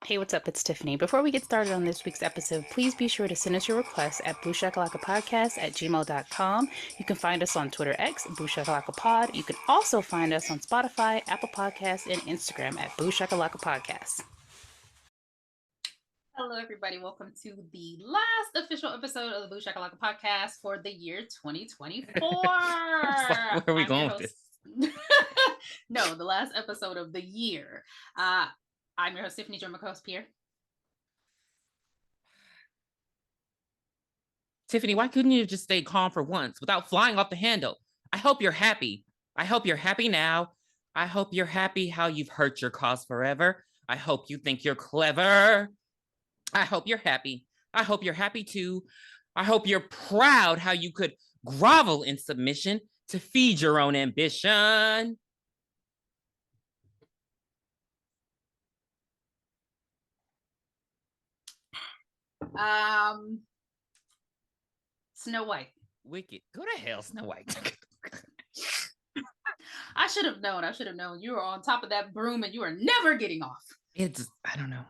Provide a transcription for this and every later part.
Hey, what's up? It's Tiffany. Before we get started on this week's episode, please be sure to send us your requests at booshakalakapodcast@gmail.com. You can find us on Twitter X, BlueShakalakapod. You can also find us on Spotify, Apple Podcasts, and Instagram at BlueShakalakapodcast. Hello, everybody. Welcome to the last official episode of the Booshakalaka podcast for the year 2024. Where are we going with this? No, the last episode of the year. I'm your host, Tiffany, joined my co-host, Pierre. Tiffany, why couldn't you have just stayed calm for once without flying off the handle? I hope you're happy. I hope you're happy now. I hope you're happy how you've hurt your cause forever. I hope you think you're clever. I hope you're happy. I hope you're happy too. I hope you're proud how you could grovel in submission to feed your own ambition. Snow White. Wicked. Go to hell, Snow White. I should have known. You were on top of that broom and you are never getting off. I don't know.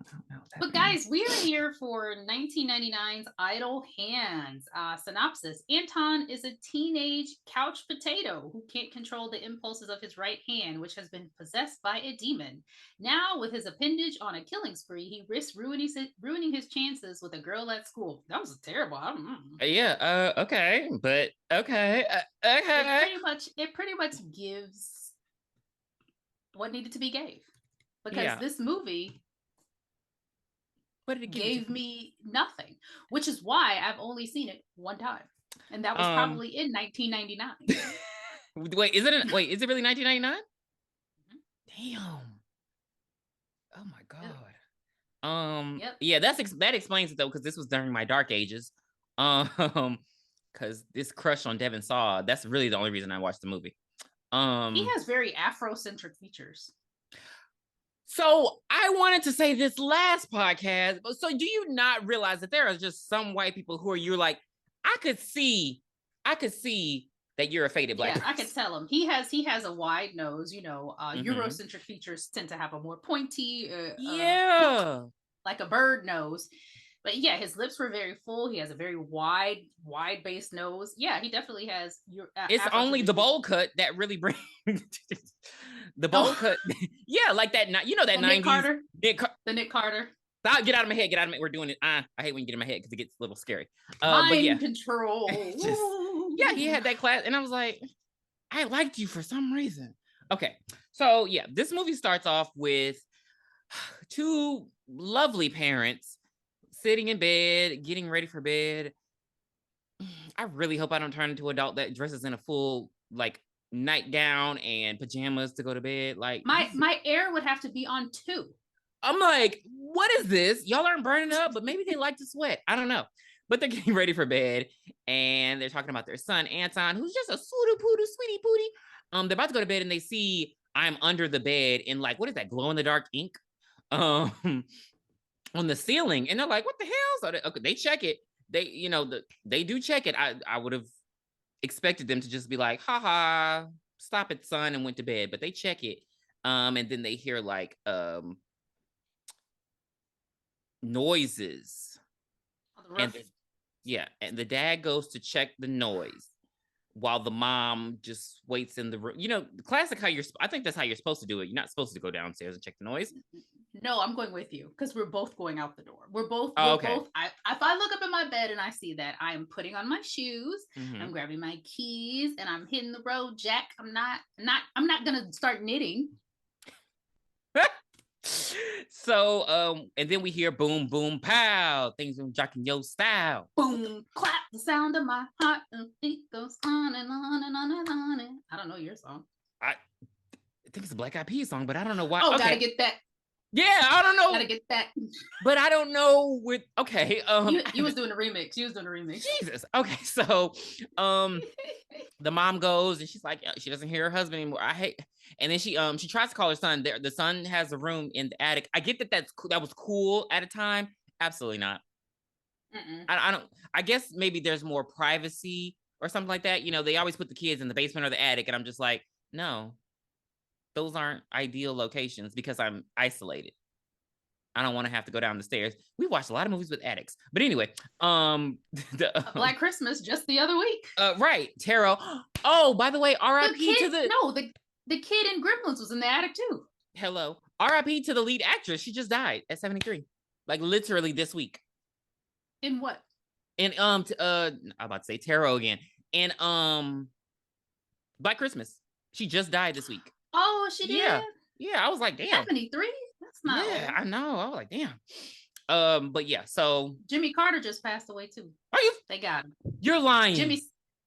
But guys, we are here for 1999's Idle Hands. Synopsis. Anton is a teenage couch potato who can't control the impulses of his right hand, which has been possessed by a demon. Now, with his appendage on a killing spree, he risks ruining his chances with a girl at school. That was terrible. I don't know. Yeah, okay. But okay. Okay. It pretty much gives what needed to be gave. Because this movie gave me nothing, which is why I've only seen it one time, and that was probably in 1999. Wait, is it really 1999? Mm-hmm. Damn. Oh my god. Yep. Yeah, that explains it though, because this was during my dark ages. Because this crush on Devin Saw, that's really the only reason I watched the movie. He has very Afrocentric features. So I wanted to say this last podcast. So do you not realize that there are just some white people who you're like, I could see that you're a faded black person. I could tell him. He has a wide nose. Eurocentric features tend to have a more pointy, like a bird nose. But yeah, his lips were very full. He has a very wide base nose. Yeah, he definitely has. It's only the bowl cut that really brings the bowl cut. Yeah, like that. That 90s. Nick Carter. The Nick Carter. Get out of my head. Get out of my. We're doing it. I hate when you get in my head because it gets a little scary. Mind control. Yeah, he had that class, and I was like, I liked you for some reason. Okay, so yeah, this movie starts off with two lovely parents sitting in bed, getting ready for bed. I really hope I don't turn into an adult that dresses in a full like nightgown and pajamas to go to bed. Like my air would have to be on too. I'm like, what is this? Y'all aren't burning up, but maybe they like to sweat. I don't know. But they're getting ready for bed and they're talking about their son, Anton, who's just a sweetie pootie. They're about to go to bed and they see I'm under the bed in like, what is that, glow in the dark ink? On the ceiling, and they're like, what the hell? So they check it. They do check it. I would have expected them to just be like, haha, stop it, son, and went to bed. But they check it. And then they hear like noises. And the dad goes to check the noise while the mom just waits in the room. Classic I think that's how you're supposed to do it. You're not supposed to go downstairs and check the noise. No, I'm going with you because we're both going out the door. We're both. If I look up in my bed and I see that, I am putting on my shoes. Mm-hmm. I'm grabbing my keys and I'm hitting the road, Jack. I'm not gonna start knitting. So, and then we hear boom, boom, pow. Things from jocking your style. Boom, clap, the sound of my heart, and it goes on and on and on and on. I don't know your song. I think it's a Black Eyed Peas song, but I don't know why. Oh, gotta get that. Yeah, I don't know. Gotta get that. But I don't know with You was doing a remix. Jesus. Okay, so the mom goes and she's like, she doesn't hear her husband anymore. And then she tries to call her son. The son has a room in the attic. I get that that was cool at a time. Absolutely not. I don't. I guess maybe there's more privacy or something like that. They always put the kids in the basement or the attic, and I'm just like, no. Those aren't ideal locations because I'm isolated. I don't want to have to go down the stairs. We watched a lot of movies with addicts. But anyway, Black Christmas just the other week. Right. Tarot. Oh, by the way, R.I.P. to the... No, the kid in Gremlins was in the attic too. Hello. R.I.P. to the lead actress. She just died at 73. Like literally this week. In what? And I'm about to say Tarot again. And Black Christmas. She just died this week. Oh, she did? Yeah, I was like, damn. 73? That's not old. I know. I was like, damn. But yeah, so Jimmy Carter just passed away too. Are you? They got him. You're lying.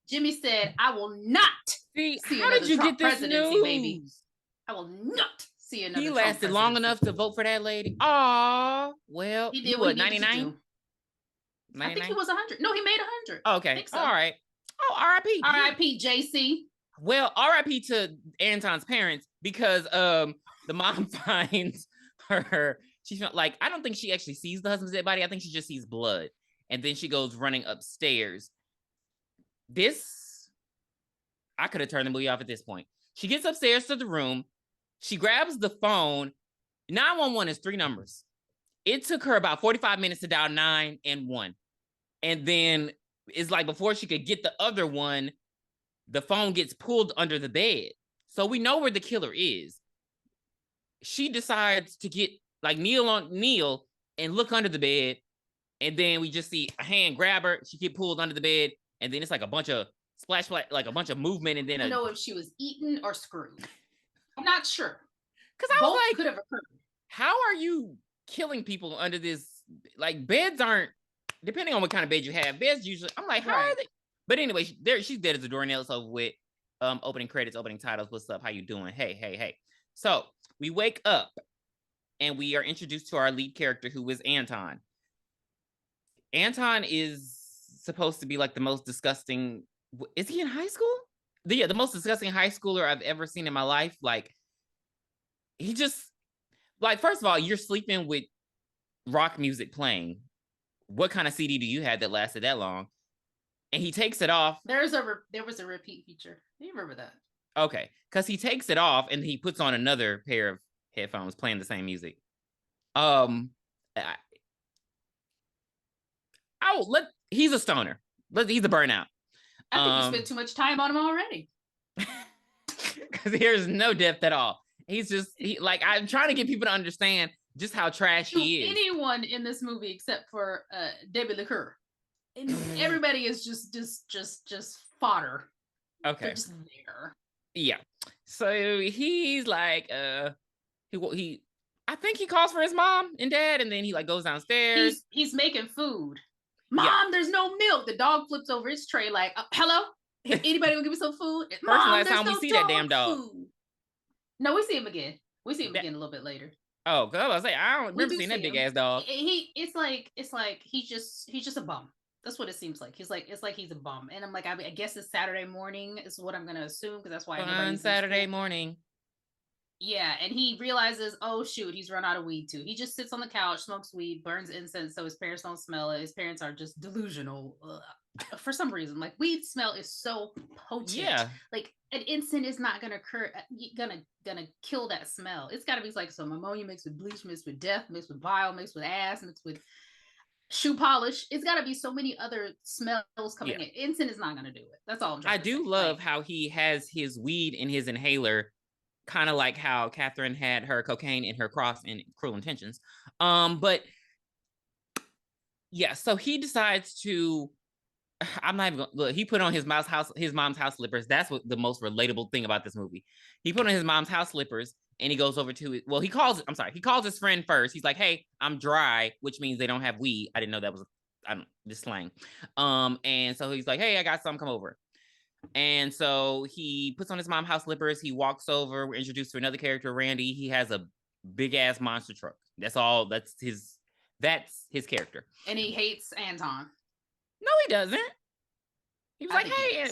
Jimmy said, "I will not see how did you Trump get this presidency, news? Baby. I will not see another." He Trump lasted long enough to vote for that lady. Aw, well, he did what 99? I think he was 100. No, he made 100. Okay, so. All right. Oh, R.I.P. R.I.P. JC. Well, R.I.P. to Anton's parents because the mom finds her. She's like, I don't think she actually sees the husband's dead body. I think she just sees blood, and then she goes running upstairs. I could have turned the movie off at this point. She gets upstairs to the room. She grabs the phone. 911 is 3 numbers. It took her about 45 minutes to dial 9 and 1. And then it's like before she could get the other one, the phone gets pulled under the bed. So we know where the killer is. She decides to get like kneel and look under the bed. And then we just see a hand grab her. She get pulled under the bed. And then it's like a bunch of splash, like a bunch of movement. And then I don't know if she was eaten or screwed. I'm not sure. Because I was like, could have occurred. How are you killing people under this? Like beds aren't, depending on what kind of bed you have, beds usually, I'm like, how are they? But anyway, she's dead as a doornail. It's over with. Opening credits, opening titles. What's up? How you doing? Hey. So we wake up and we are introduced to our lead character who is Anton. Anton is supposed to be like the most disgusting. Is he in high school? The most disgusting high schooler I've ever seen in my life. Like, he just, like, first of all, you're sleeping with rock music playing. What kind of CD do you have that lasted that long? And he takes it off. There was a repeat feature. Do you remember that? Okay, because he takes it off and he puts on another pair of headphones playing the same music. He's a stoner. He's a burnout. I think you spent too much time on him already. Because there's no depth at all. He's just I'm trying to get people to understand just how trash he is. Anyone in this movie except for Debbie Liqueur. And everybody is just fodder. Okay. They're just there. Yeah. So he's like, he I think he calls for his mom and dad, and then he like goes downstairs. He's making food. Mom, there's no milk. The dog flips over his tray like, hello? Anybody will give me some food? Mom, last time we see that damn dog. Food. No, we see him again. We see him again a little bit later. Oh, because I was like, I don't remember seeing that big ass dog. It's like he's just a bum. That's what it seems like. It's like he's a bum. And I'm like, I guess it's Saturday morning is what I'm gonna assume, because that's why on Saturday morning. Yeah, and he realizes, oh shoot, he's run out of weed too. He just sits on the couch, smokes weed, burns incense so his parents don't smell it. His parents are just delusional for some reason. Like, weed smell is so potent. Yeah, like an incense is not gonna gonna kill that smell. It's got to be like some ammonia mixed with bleach, mixed with death, mixed with bile, mixed with ass, mixed with shoe polish. It's got to be so many other smells coming in. Incense is not gonna do it. That's all I'm trying to say. I do love how he has his weed in his inhaler. Kind of like how Catherine had her cocaine in her cross in Cruel Intentions. But yeah, so he decides to, I'm not even gonna, look, he put on his mom's house slippers. That's what the most relatable thing about this movie. He put on his mom's house slippers and he goes over to it. Well, he calls his friend first. He's like, hey, I'm dry, which means they don't have weed. I didn't know that was this slang. And so he's like, hey, I got some, come over. And so he puts on his mom's house slippers. He walks over. We're introduced to another character, Randy. He has a big ass monster truck. That's all. That's his character. And he hates Anton. No, he doesn't. He was like, hey,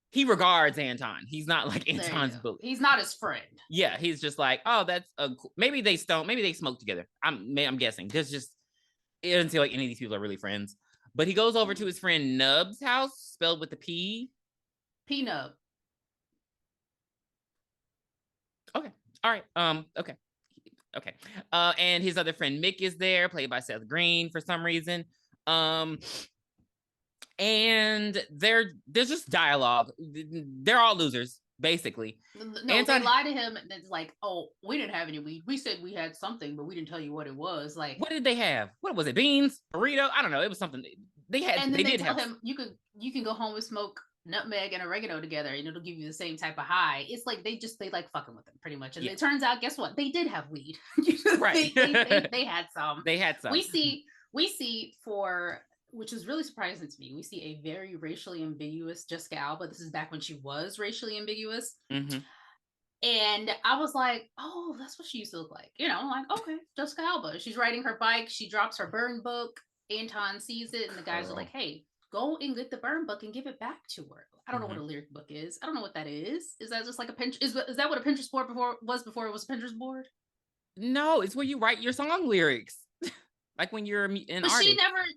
he regards Anton. He's not like Anton's bully. He's not his friend. Yeah, he's just like, oh, that's maybe they smoke together. I'm guessing. It doesn't seem like any of these people are really friends. But he goes over to his friend Nub's house, spelled with the P. P-Nub. Okay. All right. Okay. Okay. And his other friend Mick is there, played by Seth Green for some reason. And there's just dialogue. They're all losers, basically. No, Anton, they lie to him. And it's like, oh, we didn't have any weed. We said we had something, but we didn't tell you what it was. Like, what did they have? What was it? Beans? Burrito? I don't know. It was something they had. And then they did tell have him you can go home and smoke nutmeg and oregano together, and it'll give you the same type of high. It's like they like fucking with him pretty much. And it turns out, guess what? They did have weed. Right. they had some. They had some. We see for, which is really surprising to me, we see a very racially ambiguous Jessica Alba. This is back when she was racially ambiguous. Mm-hmm. And I was like, oh, that's what she used to look like. You know, like, okay, Jessica Alba. She's riding her bike. She drops her burn book. Anton sees it, and the guys are like, hey, go and get the burn book and give it back to her. I don't know what a lyric book is. I don't know what that is. Is that just like a Pinterest? Is that what a Pinterest board was before it was a Pinterest board? No, it's where you write your song lyrics. Like when you're an artist.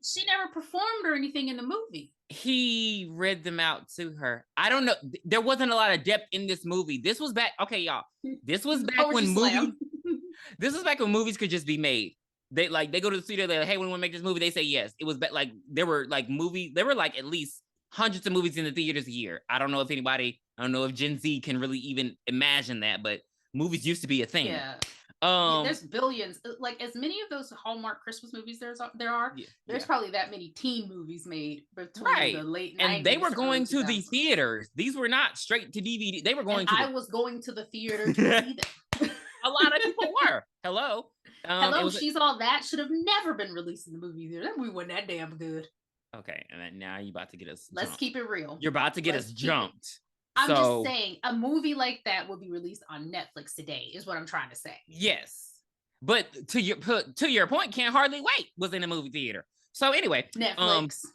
She never performed or anything in the movie. He read them out to her. I don't know. There wasn't a lot of depth in this movie. This was back. Okay, y'all. This was back when movies. This was back when movies could just be made. They go to the studio. They're like, hey, we want to make this movie. They say yes. It was like there were like at least hundreds of movies in the theaters a year. I don't know if Gen Z can really even imagine that, but movies used to be a thing. Yeah. There's billions. Like as many of those Hallmark Christmas movies there's probably that many teen movies made between the late 90s. And they were going to the theaters. These were not straight to DVD. They were going I was going to the theater to see them. A lot of people were. Hello. She's All That should have never been released in the movie theater. That movie wasn't that damn good. Okay, and now you're about to get us. Let's keep it real. You're about to get us jumped. I'm just saying, a movie like that will be released on Netflix today, is what I'm trying to say. Yes, but to your point, Can't Hardly Wait was in a movie theater. So anyway, Netflix,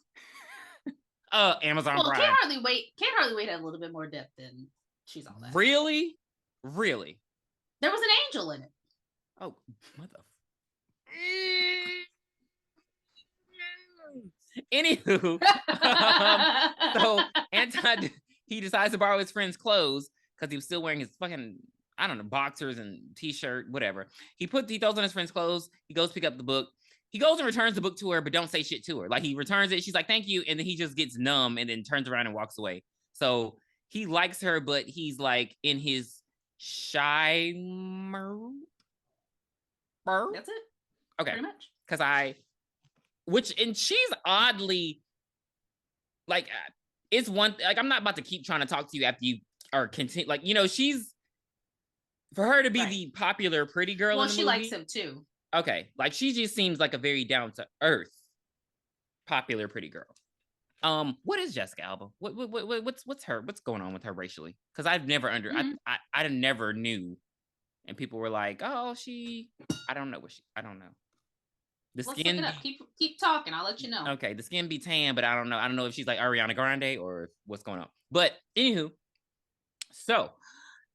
Amazon Prime. Can't Hardly Wait had a little bit more depth than She's All That. Really? There was an angel in it. Oh, what the? Anywho, so Anton, he decides to borrow his friend's clothes because he was still wearing his fucking, I don't know, boxers and t-shirt, whatever. He throws on his friend's clothes. He goes pick up the book. He goes and returns the book to her, but don't say shit to her. Like he returns it. She's like, thank you. And then he just gets numb and then turns around and walks away. So he likes her, but he's like in his shy mode. That's it. Okay. Pretty much. And she's oddly like, it's one, like, I'm not about to keep trying to talk to you after you are continue. Like, you know, for her to be the popular pretty girl in the movie. Well, she likes him too. Okay. Like she just seems like a very down to earth popular pretty girl. What is Jessica Alba? What's going on with her racially? Because I've never I never knew. And people were like, oh, I don't know. Let's look it up. Keep talking. I'll let you know. Okay, the skin be tan, but I don't know. I don't know if she's like Ariana Grande or what's going on. But anywho, so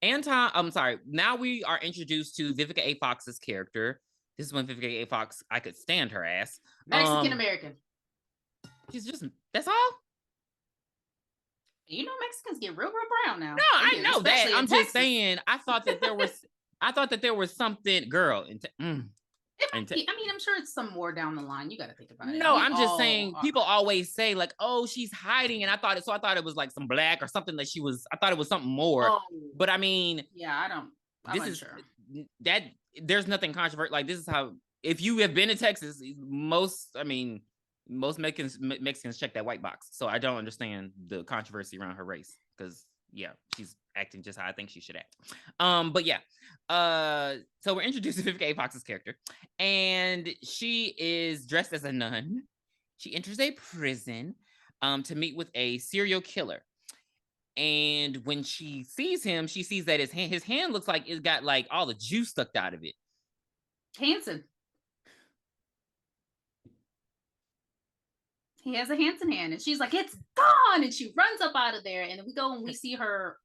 now we are introduced to Vivica A. Fox's character. This is when Vivica A. Fox, I could stand her ass. Mexican American. That's all? You know Mexicans get real brown now. No, I know that. I'm just saying, I thought that there was something, girl. I mean, I'm sure it's some more down the line. You got to think about it. No, I'm just saying, people always say like, oh, she's hiding. And I thought it was like some black or something that she was, I thought it was something more. Oh. But I mean. Yeah, I'm not sure. There's nothing controversial. Like this is how, if you have been to Texas, most Mexicans check that white box. So I don't understand the controversy around her race. Because yeah, she's acting just how I think she should act. But yeah. So we're introduced to Vivica A. Fox's character, and she is dressed as a nun. She enters a prison to meet with a serial killer. And when she sees him, she sees that his hand looks like it's got like all the juice sucked out of it. Hanson. He has a Hanson hand, and she's like, "It's gone!" And she runs up out of there, and we go and we see her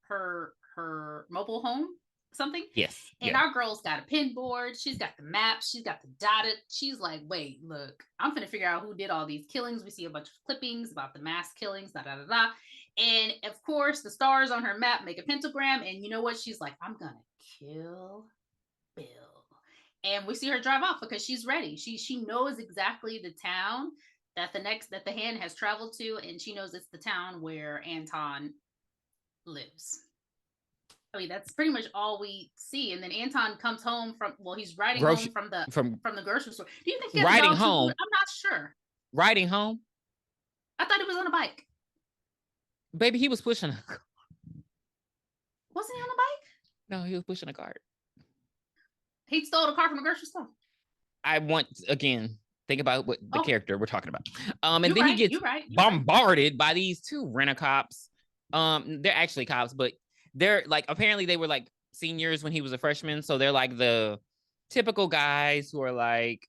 mobile home, something. Yes. And our girl's got a pin board. She's got the map. She's got the dotted. She's like, "Wait, look, I'm gonna figure out who did all these killings." We see a bunch of clippings about the mass killings, da da da da. And of course, the stars on her map make a pentagram. And you know what? She's like, "I'm gonna kill Bill." And we see her drive off because she's ready. She knows exactly the town that the hand has traveled to, and she knows it's the town where Anton lives. I mean, that's pretty much all we see. And then Anton comes home he's riding home from the grocery store. Do you think he has riding dog home? Food? I'm not sure. Riding home? I thought it was on a bike. Baby, he was pushing a car. Wasn't he on a bike? No, he was pushing a cart. He stole a car from the grocery store. I want, again, think about what the character we're talking about. And you're then right, he gets bombarded by these two rent-a-cops. They're actually cops, but they're like, apparently they were like seniors when he was a freshman. So they're like the typical guys who are like,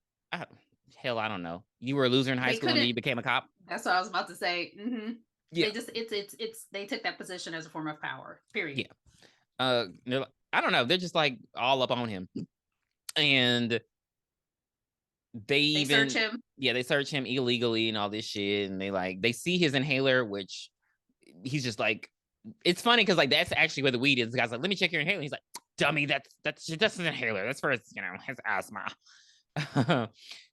hell, I don't know. You were a loser in high school and then you became a cop. That's what I was about to say. Mm-hmm. Yeah. They took that position as a form of power, period. Yeah. I don't know. They're just like all up on him. And they search him. Yeah, they search him illegally and all this shit. And they see his inhaler, which he's just like, it's funny because like that's actually where the weed is. The guy's like, let me check your inhaler. He's like, dummy, that's an inhaler. That's for his, his asthma.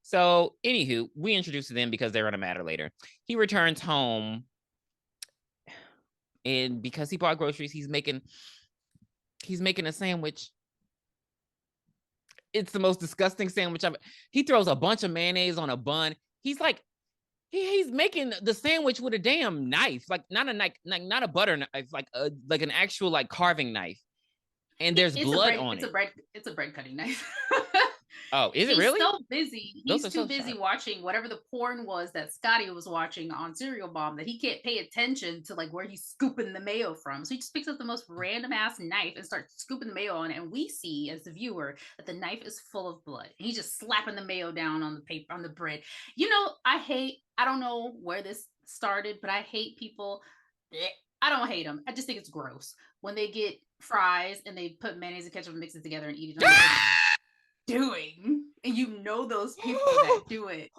So anywho, we introduce them because they're on a matter later. He returns home, and because he bought groceries, he's making a sandwich. It's the most disgusting sandwich ever. He throws a bunch of mayonnaise on a bun. He's like, he's making the sandwich with a damn knife, like not a knife, like not a butter knife, like an actual like carving knife. And there's blood on it. It's a bread cutting knife. Oh, is it really? He's so busy. He's too busy watching whatever the porn was that Scotty was watching on Serial Bomb that he can't pay attention to like where he's scooping the mayo from. So he just picks up the most random ass knife and starts scooping the mayo on it. And we see as the viewer that the knife is full of blood. And he's just slapping the mayo down on the paper, on the bread. I don't know where this started, but I hate people. I don't hate them. I just think it's gross when they get fries and they put mayonnaise and ketchup and mix it together and eat it. Doing, and those people that do it.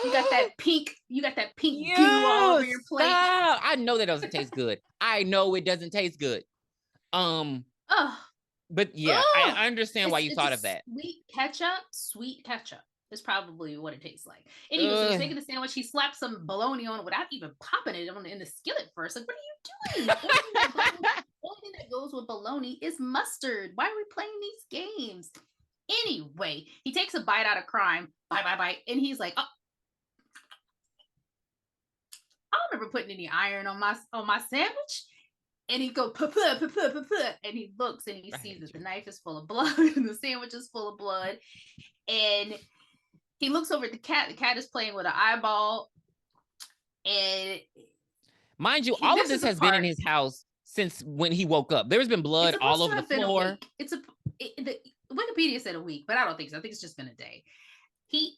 You got that pink goo all over your plate. I know that doesn't taste good. I know it doesn't taste good. But yeah, I understand why you thought of that. Sweet ketchup is probably what it tastes like. Anyway, so he's making the sandwich. He slaps some bologna on it without even popping it in the skillet first. Like, what are you doing? The only thing that goes with bologna is mustard. Why are we playing these games? Anyway, he takes a bite out of crime. Bite. And he's like, oh, I don't remember putting any iron on my sandwich. And he goes, puh, and he looks and he sees that the knife is full of blood and the sandwich is full of blood. And he looks over at the cat. The cat is playing with an eyeball. And mind you, all of this has been in his house since when he woke up. There's been blood all over the floor. Wikipedia said a week, but I don't think so. I think it's just been a day. This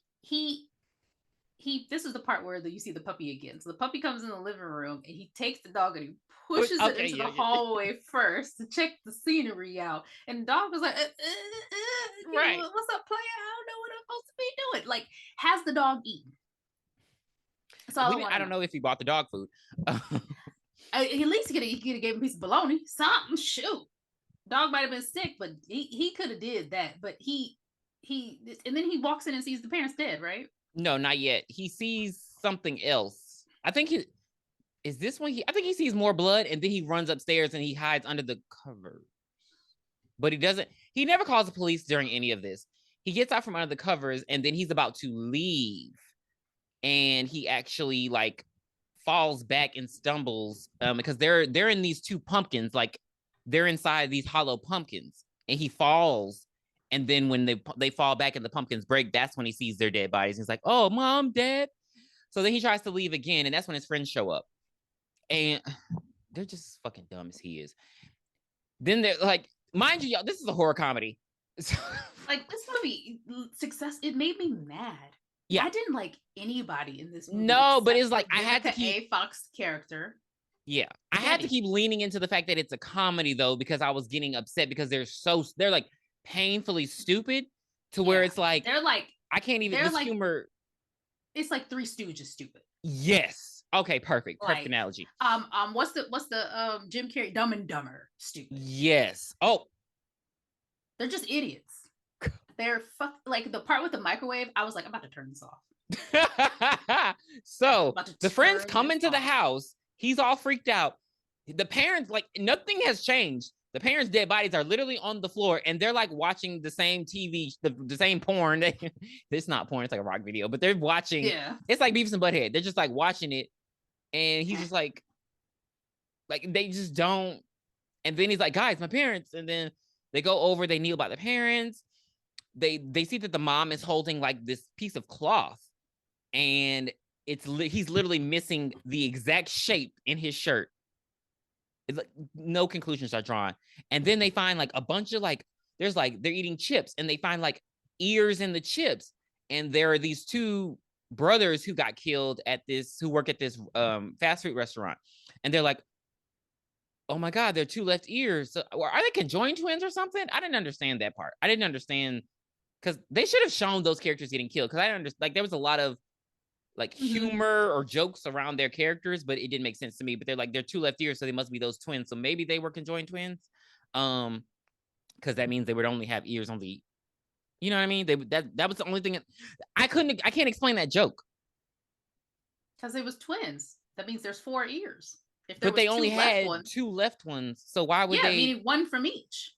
is the part where you see the puppy again. So the puppy comes in the living room and he takes the dog and he pushes it into the hallway first to check the scenery out. And the dog was like, right. What's up, player? I don't know what I'm supposed to be doing. Like, has the dog eaten? I don't know if he bought the dog food. At least he could have gave him a piece of bologna. Something, shoot. Dog might have been sick, but he could have did that. But and then he walks in and sees the parents dead, right? No, not yet. He sees something else. I think I think he sees more blood and then he runs upstairs and he hides under the covers. But he never calls the police during any of this. He gets out from under the covers and then he's about to leave. And he actually like falls back and stumbles because they're in these two pumpkins, like they're inside these hollow pumpkins, and he falls. And then when they fall back and the pumpkins break, that's when he sees their dead bodies. He's like, oh, Mom, Dad. So then he tries to leave again, and that's when his friends show up. And they're just fucking dumb as he is. Then they're like, mind you, y'all, this is a horror comedy. Like, this movie, it made me mad. Yeah. I didn't like anybody in this movie. No, but it's like I had to keep A. Fox character. Yeah. I had to keep leaning into the fact that it's a comedy, though, because I was getting upset because they're like painfully stupid to where it's like they're like I can't even this like, humor. It's like Three Stooges stupid. Yes. Okay, perfect. Perfect analogy. What's the Jim Carrey Dumb and Dumber stupid? Yes. Oh. They're just idiots. They're like the part with the microwave. I was like, I'm about to turn this off. So the friends come into the house. He's all freaked out. The parents, like, nothing has changed. The parents' dead bodies are literally on the floor, and they're like watching the same TV, the same porn. It's not porn, it's like a rock video, but they're watching. Yeah. It's like Beavis and Butthead. They're just like watching it, and he's just like they just don't. And then he's like, guys, my parents. And then they go over, they kneel by the parents. They see that the mom is holding like this piece of cloth, and he's literally missing the exact shape in his shirt. It's like no conclusions are drawn. And then they find like a bunch of like, there's like, they're eating chips and they find like ears in the chips. And there are these two brothers who got killed who work at this fast food restaurant. And they're like, oh my God, there are two left ears. So, are they conjoined twins or something? I didn't understand that part. I didn't understand, because they should have shown those characters getting killed. Because I don't understand, like, there was a lot of like humor or jokes around their characters, but it didn't make sense to me. But they're two left ears, so they must be those twins. So maybe they were conjoined twins, because that means they would only have ears on the, you know what I mean? That was the only thing I can't explain that joke. Because it was twins. That means there's 4 ears. But they only had 2 left ones, so why would they? Yeah, meaning 1 from each.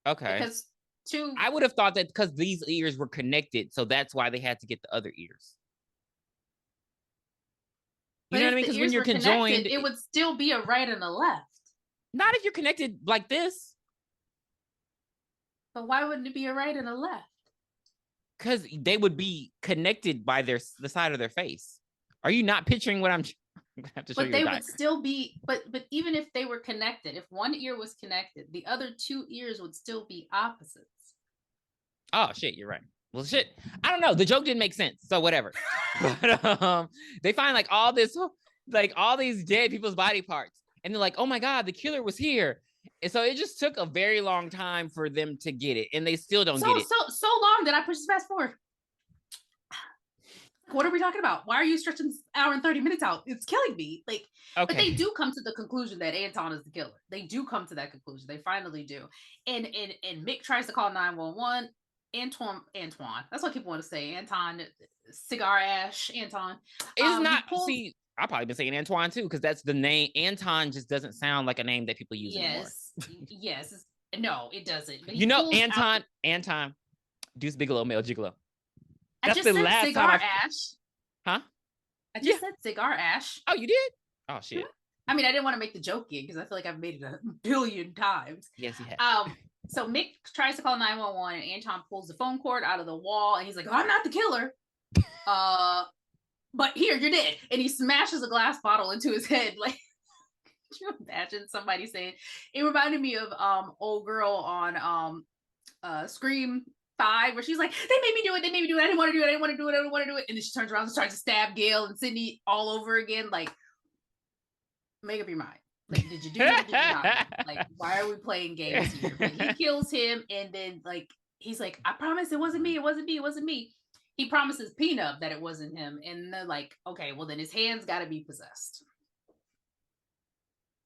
Okay. Because 2. I would have thought that because these ears were connected, so that's why they had to get the other ears. You know what I mean? Because when you're conjoined, it would still be a right and a left. Not if you're connected like this. But why wouldn't it be a right and a left? Because they would be connected by the side of their face. Are you not picturing what I'm? I have to show you. But they would still be. But even if they were connected, if one ear was connected, the other 2 ears would still be opposites. Oh shit! You're right. Well, shit. I don't know. The joke didn't make sense, so whatever. But they find like all these dead people's body parts, and they're like, "Oh my God, the killer was here!" And so it just took a very long time for them to get it, and they still don't get it. So long that I pushed fast forward. What are we talking about? Why are you stretching this hour and 30 minutes out? It's killing me. Like, okay. But they do come to the conclusion that Anton is the killer. They do come to that conclusion. They finally do. And Mick tries to call 911. Antoine. That's what people want to say. Anton, cigar ash. Anton. It's not. See, I've probably been saying Antoine too, because that's the name. Anton just doesn't sound like a name that people use anymore. Yes. No, it doesn't. But you know, Anton, Deuce Bigelow, male gigolo. That's I just said cigar ash. Huh? I just said cigar ash. Oh, you did? Oh shit. I mean, I didn't want to make the joke again because I feel like I've made it a billion times. Yes, you have. So Mick tries to call 911 and Anton pulls the phone cord out of the wall and he's like, "Oh, I'm not the killer." But here, you're dead. And he smashes a glass bottle into his head. Like, could you imagine somebody saying? It reminded me of old girl on Scream 5, where she's like, "They made me do it. I didn't want to do it. And then she turns around and starts to stab Gail and Sydney all over again. Like, make up your mind. Like, did you do it? Did you not? Like, why are we playing games here? But he kills him, and then like he's like, "I promise it wasn't me. It wasn't me." He promises Peanut that it wasn't him, and they're like, "Okay, well then his hands got to be possessed."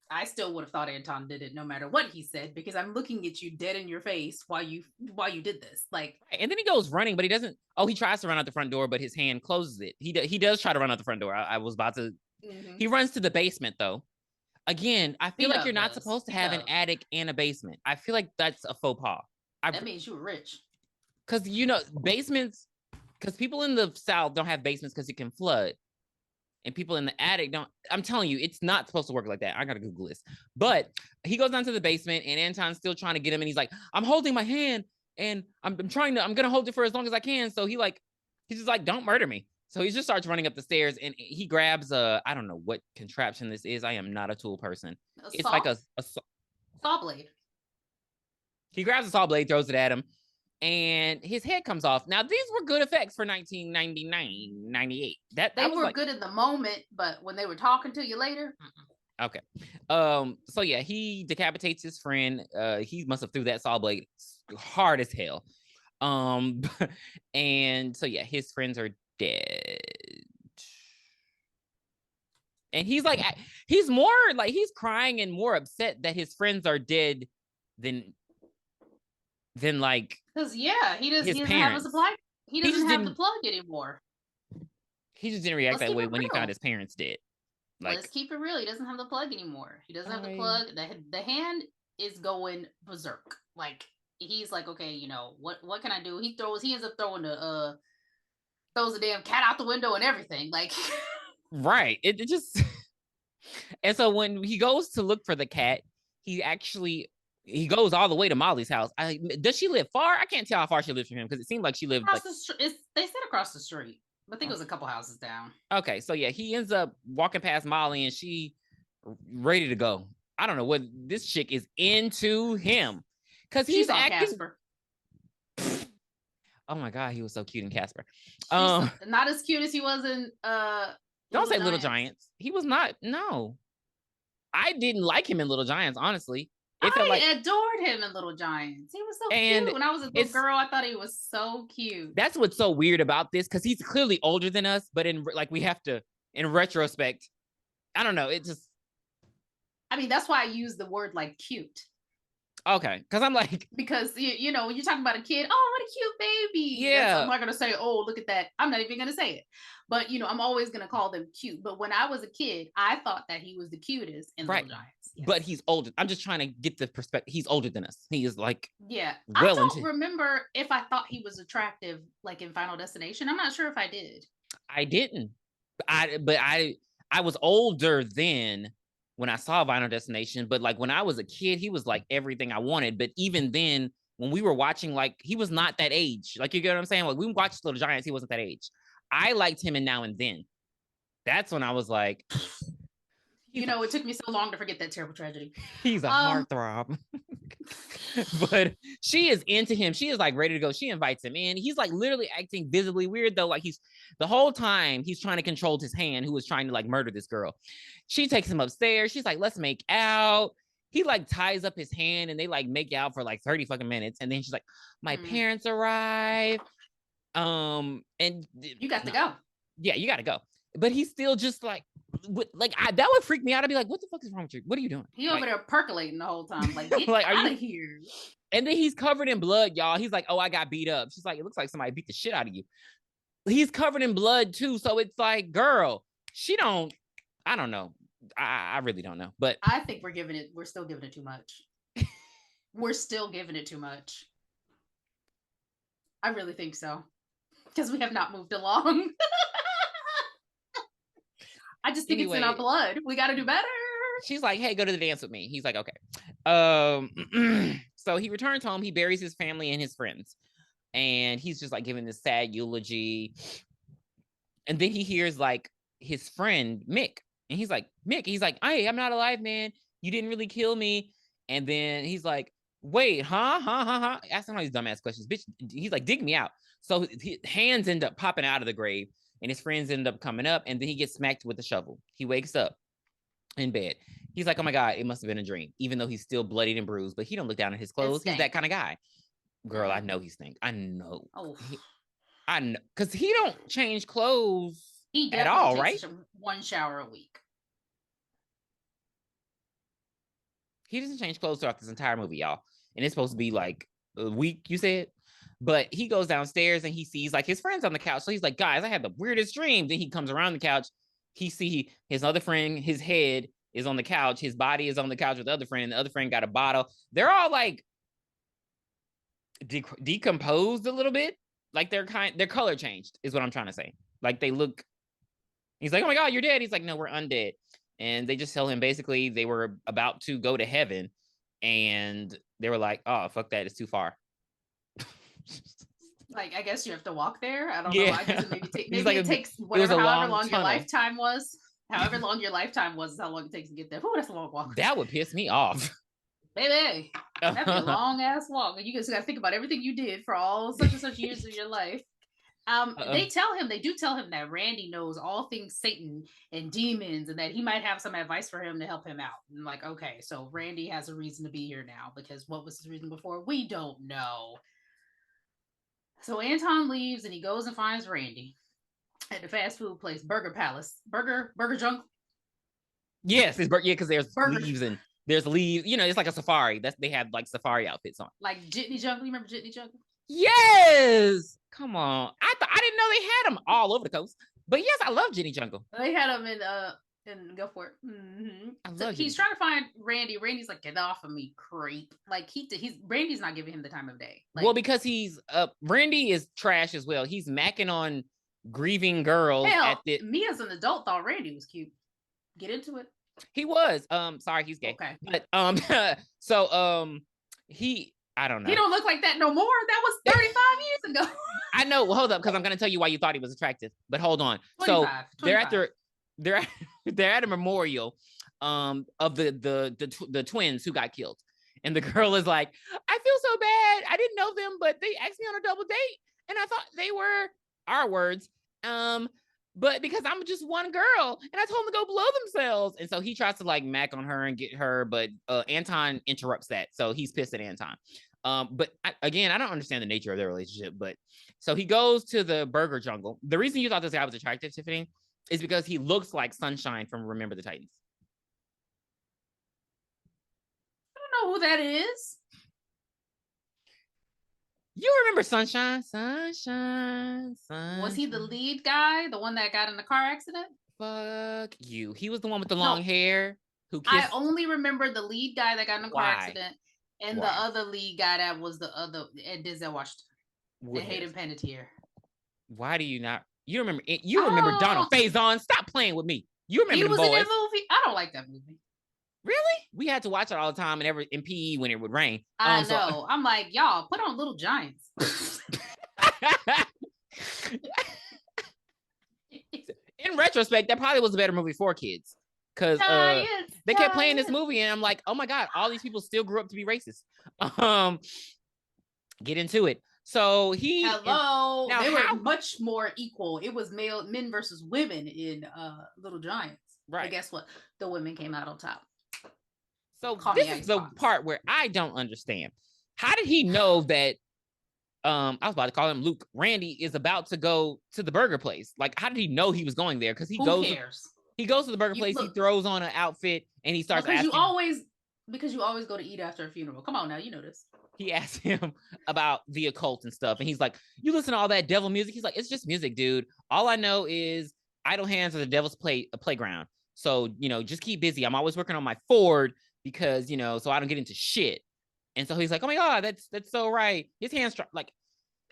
I still would have thought Anton did it no matter what he said, because I'm looking at you dead in your face while you did this. Like, and then he goes running, but he doesn't. Oh, he tries to run out the front door, but his hand closes it. He does try to run out the front door. I was about to. Mm-hmm. He runs to the basement though. Again, I feel like you're not supposed to have an attic and a basement. I feel like that's a faux pas. That means you were rich. Because basements. Because people in the South don't have basements because it can flood. And people in the attic don't. I'm telling you, it's not supposed to work like that. I gotta Google this. But he goes down to the basement and Anton's still trying to get him. And he's like, "I'm holding my hand and I'm gonna hold it for as long as I can." So he's just like, "Don't murder me." So he just starts running up the stairs and he grabs I don't know what contraption this is. I am not a tool person. It's like a saw blade. He grabs a saw blade, throws it at him, and his head comes off. Now, these were good effects for 1999, 98. They were good in the moment, but when they were talking to you later. Okay. So yeah, he decapitates his friend. He must have threw that saw blade hard as hell. And so yeah, his friends are dead. And he's like, he's more like, he's crying and more upset that his friends are dead than than like Because he his doesn't have a parents. supply. He doesn't have the Didn't. plug anymore. He just didn't react Let's that keep way it when he found real. his parents dead. Let's Like, keep it real. He doesn't have the plug anymore. He doesn't have the plug. The hand is going berserk. Like he's like, okay, you know what can I do? He ends up throwing throws the damn cat out the window and everything. Like right. It just and so when he goes to look for the cat, he goes all the way to Molly's house. Does she live far? I can't tell how far she lives from him because it seemed like she lived like they said across the street. I think it was a couple houses down. Okay, so yeah, he ends up walking past Molly and she ready to go. I don't know what this chick is into him because he's acting. Casper. Oh my god, he was so cute in Casper. Not as cute as he was in Don't say Little Giants. He was not. No, I didn't like him in Little Giants. Honestly, I adored him in Little Giants. He was so cute. When I was a little girl, I thought he was so cute. That's what's so weird about this because he's clearly older than us, but we have to, in retrospect, I don't know. It just. I mean, that's why I use the word like cute. Okay, because I'm like, because you know when you're talking about a kid, oh, what a cute baby. Yeah, I'm not gonna say, oh, look at that. I'm not even gonna say it. But you know, I'm always gonna call them cute. But when I was a kid, I thought that he was the cutest in Little Giants. Yes. But he's older. I'm just trying to get the perspective. He's older than us. He is like I don't remember if I thought he was attractive like in Final Destination. I'm not sure if I did. I didn't. I was older then when I saw Final Destination, but like when I was a kid, he was like everything I wanted. But even then, when we were watching, like he was not that age. Like you get what I'm saying? Like we watched Little Giants, he wasn't that age. I liked him in Now and Then. That's when I was like, you know, it took me so long to forget that terrible tragedy. He's a heartthrob. But she is into him. She is like ready to go. She invites him in. He's like literally acting visibly weird though. Like he's the whole time he's trying to control his hand, who was trying to like murder this girl. She takes him upstairs. She's like, let's make out. He like ties up his hand and they like make out for like 30 fucking minutes. And then she's like, my parents arrive. And you got to go. Yeah, you got to go. But he's still just like that would freak me out. I'd be like, what the fuck is wrong with you? What are you doing? He over there percolating the whole time. Like, get out of here. And then he's covered in blood, y'all. He's like, oh, I got beat up. She's like, it looks like somebody beat the shit out of you. He's covered in blood too. So it's like, girl, I don't know. I really don't know. But I think we're still giving it too much. We're still giving it too much. I really think so. Because we have not moved along. I just think it's in our blood. We got to do better. She's like, hey, go to the dance with me. He's like, okay. So he returns home. He buries his family and his friends. And he's just like giving this sad eulogy. And then he hears like his friend, Mick. And he's like, Mick, he's like, hey, I'm not alive, man. You didn't really kill me. And then he's like, wait, huh? Asking all these dumbass questions. Bitch, he's like, dig me out. So his hands end up popping out of the grave. And his friends end up coming up, and then he gets smacked with a shovel. He wakes up in bed. He's like, oh my God, it must have been a dream, even though he's still bloodied and bruised, but he don't look down at his clothes. He's that kind of guy. Girl, I know he stink. I know. Oh. I know. Because he don't change clothes at all, right? One shower a week. He doesn't change clothes throughout this entire movie, y'all. And it's supposed to be like a week, you said? But he goes downstairs and he sees like his friends on the couch. So he's like, guys, I had the weirdest dream. Then he comes around the couch. He see his other friend, his head is on the couch. His body is on the couch with the other friend. The other friend got a bottle. They're all like decomposed a little bit. Like their color changed is what I'm trying to say. Like they look, he's like, oh my God, you're dead. He's like, no, we're undead. And they just tell him basically they were about to go to heaven. And they were like, oh, fuck that. It's too far. Like, I guess you have to walk there. I don't know. I guess it takes however long your lifetime was. However long your lifetime was is how long it takes to get there. Ooh, that's a long walk. That would piss me off. Baby, that'd be a long ass walk. You just got to think about everything you did for all such and such years of your life. They do tell him that Randy knows all things Satan and demons and that he might have some advice for him to help him out. And like, okay, so Randy has a reason to be here now because what was his reason before? We don't know. So Anton leaves and he goes and finds Randy at the fast food place, Burger Palace. Burger Junk. Yes, it's because there's leaves and There's leaves, it's like a safari. They have like safari outfits on. Like Jitney Jungle. You remember Jitney Jungle? Yes. Come on. I didn't know they had them all over the coast. But yes, I love Jitney Jungle. They had them in go for it. Mm-hmm. So he's trying to find Randy. Randy's like, get off of me, creep. Like Randy's not giving him the time of day. Like, well, because he's Randy is trash as well. He's macking on grieving girls. Hell, me as an adult thought Randy was cute. Get into it. He was. Sorry, he's gay. Okay. But so I don't know. He don't look like that no more. That was 35 years ago. I know. Well, hold up, because I'm gonna tell you why you thought he was attractive. But hold on. 25. They're at a memorial of the twins who got killed. And the girl is like, I feel so bad. I didn't know them, but they asked me on a double date. And I thought they were our words. But because I'm just one girl and I told them to go blow themselves. And so he tries to like mac on her and get her, but Anton interrupts that. So he's pissed at Anton. But I don't understand the nature of their relationship. But so he goes to the burger jungle. The reason you thought this guy was attractive, Tiffany, is because he looks like Sunshine from Remember the Titans. I don't know who that is. You remember Sunshine? Sunshine. Was he the lead guy? The one that got in the car accident? Fuck you. He was the one with the long hair who kissed. I only remember the lead guy that got in the car accident and the other lead guy that was the other Denzel Washington. The Hayden Panettiere. Why do you not? You remember Donald Faison? Stop playing with me. You remember he was in that movie? I don't like that movie. Really? We had to watch it all the time and in PE when it would rain. I know. I'm like, y'all, put on Little Giants. In retrospect, that probably was a better movie for kids. Because they kept playing this movie and I'm like, oh my God, all these people still grew up to be racist. Get into it. So they were much more equal. It was men versus women in Little Giants. Right. But guess what? The women came out on top. So this is the part where I don't understand. How did he know that I was about to call him Luke. Randy is about to go to the burger place. Like, how did he know he was going there? Because he goes to the burger place, he throws on an outfit and he starts asking. Because you always go to eat after a funeral. Come on now, you know this. He asked him about the occult and stuff. And he's like, you listen to all that devil music? He's like, it's just music, dude. All I know is idle hands are the devil's playground. So, just keep busy. I'm always working on my Ford because, so I don't get into shit. And so he's like, oh my God, that's so right. His hands,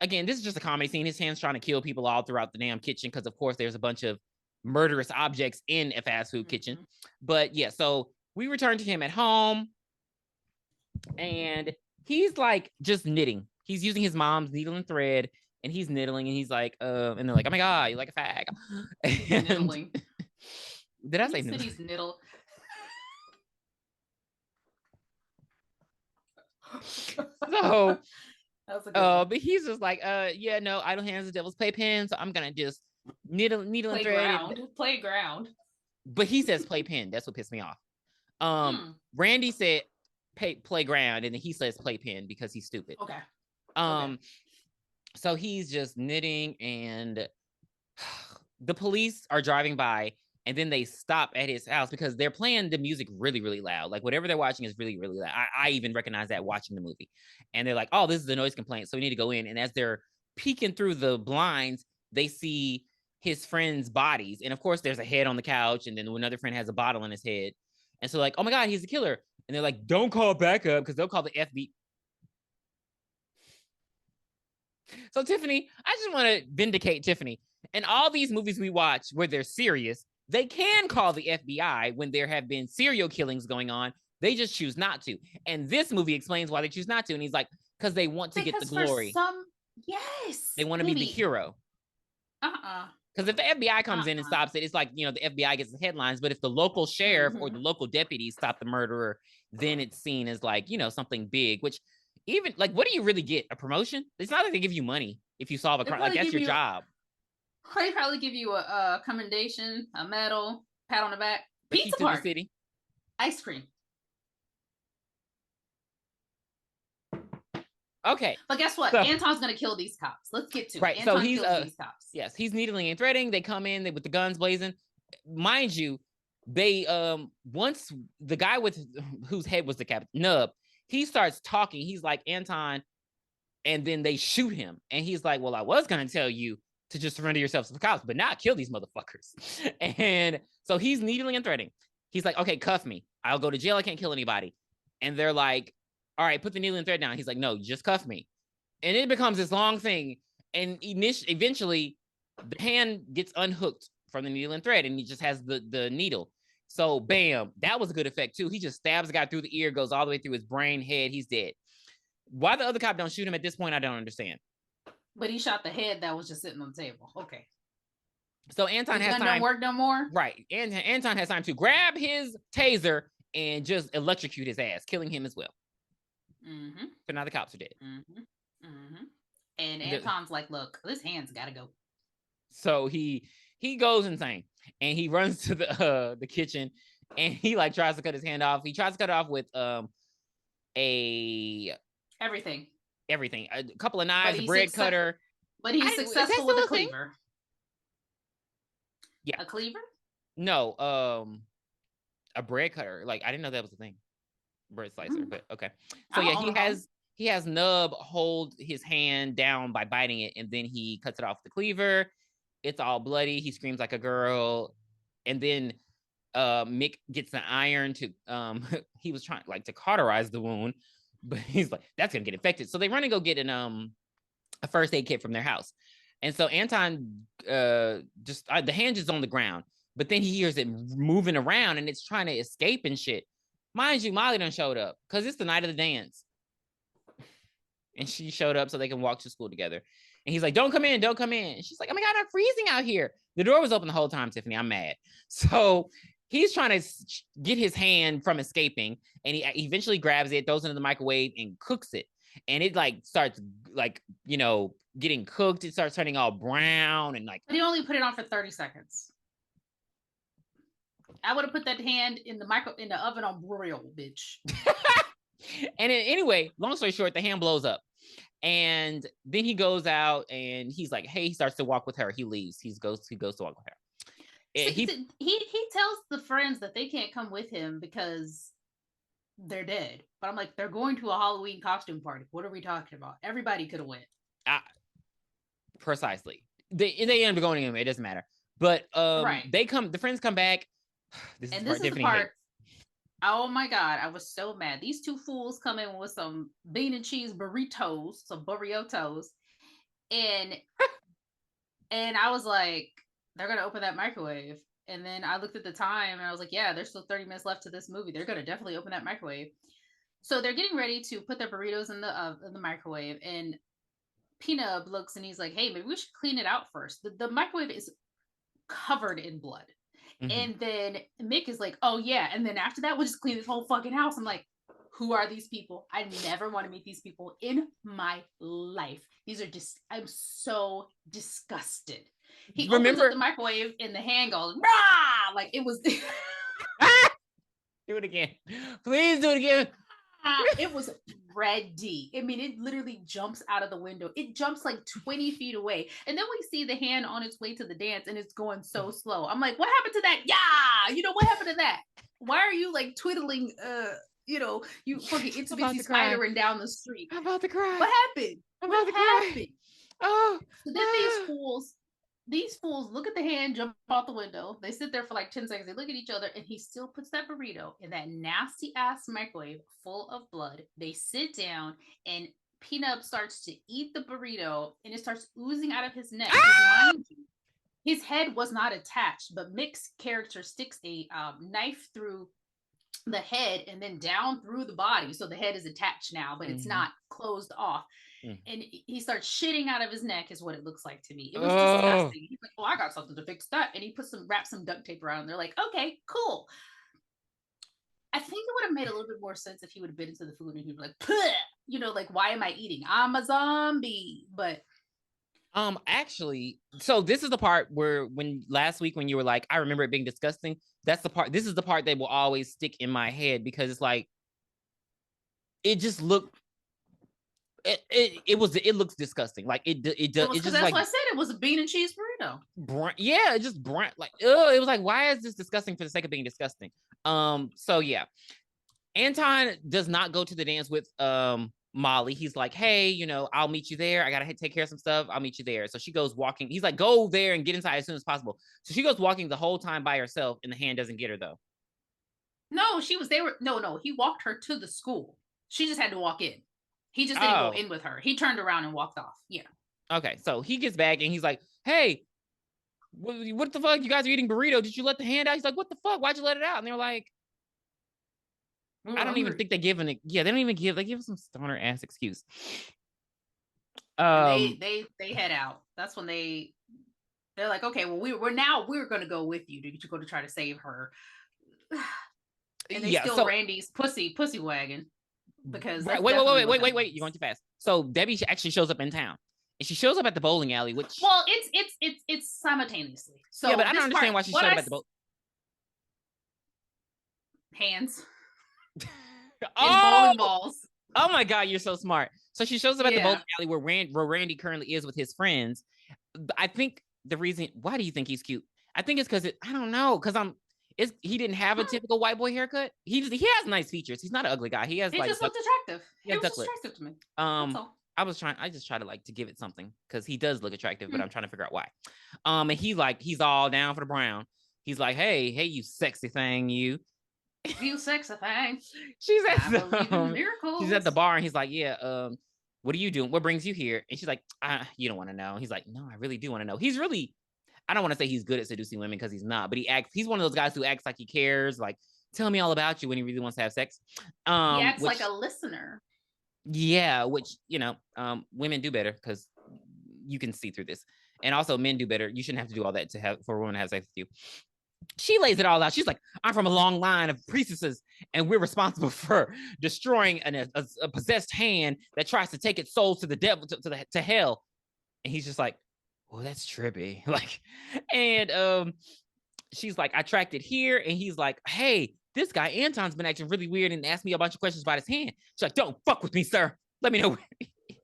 again, this is just a comedy scene. His hands trying to kill people all throughout the damn kitchen. Because of course there's a bunch of murderous objects in a fast food kitchen. But yeah, so we return to him at home and he's like just knitting. He's using his mom's needle and thread and he's knitting and he's like, and they're like, oh my God, you like a fag. Niddling. Did I say niddle? He's niddle. So, but he's just like, yeah, no, idle hands, the devil's playpen. So I'm gonna just needle and thread. Playground. But he says playpen. That's what pissed me off. Randy said playground, and then he says playpen because he's stupid. Okay. So he's just knitting, and the police are driving by. And then they stop at his house because they're playing the music really, really loud. Like whatever they're watching is really, really loud. I even recognize that watching the movie. And they're like, oh, this is a noise complaint. So we need to go in. And as they're peeking through the blinds, they see his friends' bodies. And of course, there's a head on the couch. And then another friend has a bottle in his head. And so like, oh my God, he's the killer. And they're like, don't call backup because they'll call the FB. So Tiffany, I just want to vindicate Tiffany. In all these movies we watch where they're serious, they can call the FBI when there have been serial killings going on. They just choose not to. And this movie explains why they choose not to. And he's like, because they want to get the glory. Yes. They want to be the hero. Because if the FBI comes in and stops it, it's like, the FBI gets the headlines. But if the local sheriff or the local deputy stop the murderer, then it's seen as like, something big, which even like, what do you really get? A promotion? It's not like they give you money if you solve a crime. Like that's your job. They probably give you a commendation, a medal, pat on the back, pizza party, city. Ice cream. Okay, but guess what? Anton's gonna kill these cops. Let's get to it. So he's kills these cops. Yes, he's needling and threading. They come in with the guns blazing. Mind you, they once the guy with whose head was the captain, Nub, he starts talking. He's like, Anton, and then they shoot him, and he's like, well, I was gonna tell you to just surrender yourself to the cops, but not kill these motherfuckers. And so he's needling and threatening. He's like, okay, cuff me. I'll go to jail. I can't kill anybody. And they're like, all right, put the needle and thread down. He's like, no, just cuff me. And it becomes this long thing. And eventually, the hand gets unhooked from the needle and thread, and he just has the needle. So, bam, that was a good effect too. He just stabs the guy through the ear, goes all the way through his brain, head. He's dead. Why the other cop don't shoot him at this point, I don't understand. But he shot the head that was just sitting on the table. Okay. So Anton has time. Don't work no more. Right. And Anton has time to grab his taser and just electrocute his ass, killing him as well. Mm-hmm. So now the cops are dead. Mm-hmm. Mm-hmm. And Anton's like, look, this hand's got to go. So he goes insane, and he runs to the kitchen, and he like tries to cut his hand off. He tries to cut it off with everything, a couple of knives, a bread cutter. But he's successful with a cleaver. Yeah, a cleaver. No, a bread cutter. Like I didn't know that was a thing. Bread slicer, but okay. So yeah, he has Nub hold his hand down by biting it, and then he cuts it off the cleaver. It's all bloody. He screams like a girl, and then Mick gets the iron to he was trying like to cauterize the wound, but he's like, that's gonna get infected. So they run and go get a first aid kit from their house. And so Anton the hand is on the ground, but then he hears it moving around and it's trying to escape and shit. Mind you, Molly done showed up because it's the night of the dance. And she showed up so they can walk to school together. And he's like, don't come in. And she's like, oh my God, I'm freezing out here. The door was open the whole time, Tiffany. I'm mad. So he's trying to get his hand from escaping. And he eventually grabs it, throws it in the microwave and cooks it. And it like starts like, getting cooked. It starts turning all brown and like. But he only put it on for 30 seconds. I would have put that hand in the oven on broil, bitch. And anyway, long story short, the hand blows up. And then he goes out and he's like, hey, he starts to walk with her. He leaves. He goes to walk with her. He tells the friends that they can't come with him because they're dead. But I'm like, they're going to a Halloween costume party. What are we talking about? Everybody could have went. Precisely. They end up going anyway. It doesn't matter. But right. The friends come back. This is the part. Oh my God, I was so mad. These two fools come in with some bean and cheese burritos, some burritos, and I was like, they're gonna open that microwave. And then I looked at the time and I was like, yeah, there's still 30 minutes left to this movie. They're gonna definitely open that microwave. So they're getting ready to put their burritos in the microwave, and Peanut looks and he's like, hey, maybe we should clean it out first. The microwave is covered in blood. Mm-hmm. And then Mick is like, oh yeah. And then after that, we'll just clean this whole fucking house. I'm like, who are these people? I never want to meet these people in my life. These are just, I'm so disgusted. He opens up the microwave and the hand goes, rah! Like it was. Do it again. Please do it again. It was ready. I mean, it literally jumps out of the window. It jumps like 20 feet away. And then we see the hand on its way to the dance and it's going so slow. I'm like, what happened to that? Yeah. What happened to that? Why are you like twiddling, you fucking itsy bitsy spidering down the street? I'm about to cry. What happened? What happened? Oh. So then these fools look at the hand, jump out the window. They sit there for like 10 seconds. They look at each other, and he still puts that burrito in that nasty ass microwave full of blood. They sit down, and Peanut starts to eat the burrito, and it starts oozing out of his neck. Mind you, his head was not attached, but Mick's character sticks a knife through the head and then down through the body. So the head is attached now, but it's not closed off. And he starts shitting out of his neck is what it looks like to me. It was disgusting. He's like, oh, I got something to fix that. And he wraps some duct tape around. They're like, okay, cool. I think it would have made a little bit more sense if he would have been into the food and he'd be like, puh! Like, why am I eating? I'm a zombie. But actually, so this is the part where last week when you were like, I remember it being disgusting. This is the part that will always stick in my head because it's like, it just looked It looks disgusting. Like it Because just that's like why I said it was a bean and cheese burrito. yeah, just like it was like, why is this disgusting for the sake of being disgusting? So yeah, Anton does not go to the dance with Molly. He's like, hey, you know, I'll meet you there. I gotta take care of some stuff. I'll meet you there. So she goes walking. He's like, go there and get inside as soon as possible. So she goes walking the whole time by herself, and the hand doesn't get her though. No, no, he walked her to the school. She just had to walk in. He just didn't go in with her. He turned around and walked off. Yeah. Okay, so he gets back and he's like, hey, what the fuck? You guys are eating burrito. Did you let the hand out? He's like, what the fuck? Why'd you let it out? And they're like, I don't even think they give an, yeah, they don't even give, they give some stoner ass excuse. They head out. That's when they're like, okay, well, we're going to go with you to go to try to save her. And they steal Randy's pussy wagon because wait, you're going too fast. So Debbie actually shows up in town, and she shows up at the bowling alley, which it's simultaneously. So yeah, but I don't understand why she showed up at the hands. Oh, bowling balls. Oh my god, you're so smart. So she shows up at the bowling alley where Randy currently is with his friends. I think the reason, why do you think he's cute? I think it's because I don't know, because he didn't have a typical white boy haircut. He has nice features. He's not an ugly guy. He just looked attractive. He was attractive to me. I just try to give it something because he does look attractive, but I'm trying to figure out why. And he's all down for the brown. He's like, hey, you sexy thing, you. You sexy thing. She's at the bar and he's like, yeah, what are you doing? What brings you here? And she's like, you don't want to know. He's like, no, I really do want to know. He's really, I don't want to say he's good at seducing women because he's not, but he's one of those guys who acts like he cares, like, tell me all about you when he really wants to have sex. He acts like a listener. Yeah, which, you know, women do better because you can see through this. And also men do better. You shouldn't have to do all that for a woman to have sex with you. She lays it all out. She's like, I'm from a long line of priestesses, and we're responsible for destroying a possessed hand that tries to take its soul to the devil, to hell. And he's just like, well, that's trippy. Like, and she's like, I tracked it here. And he's like, hey, this guy Anton's been acting really weird and asked me a bunch of questions about his hand. She's like, don't fuck with me, sir. Let me know where he is.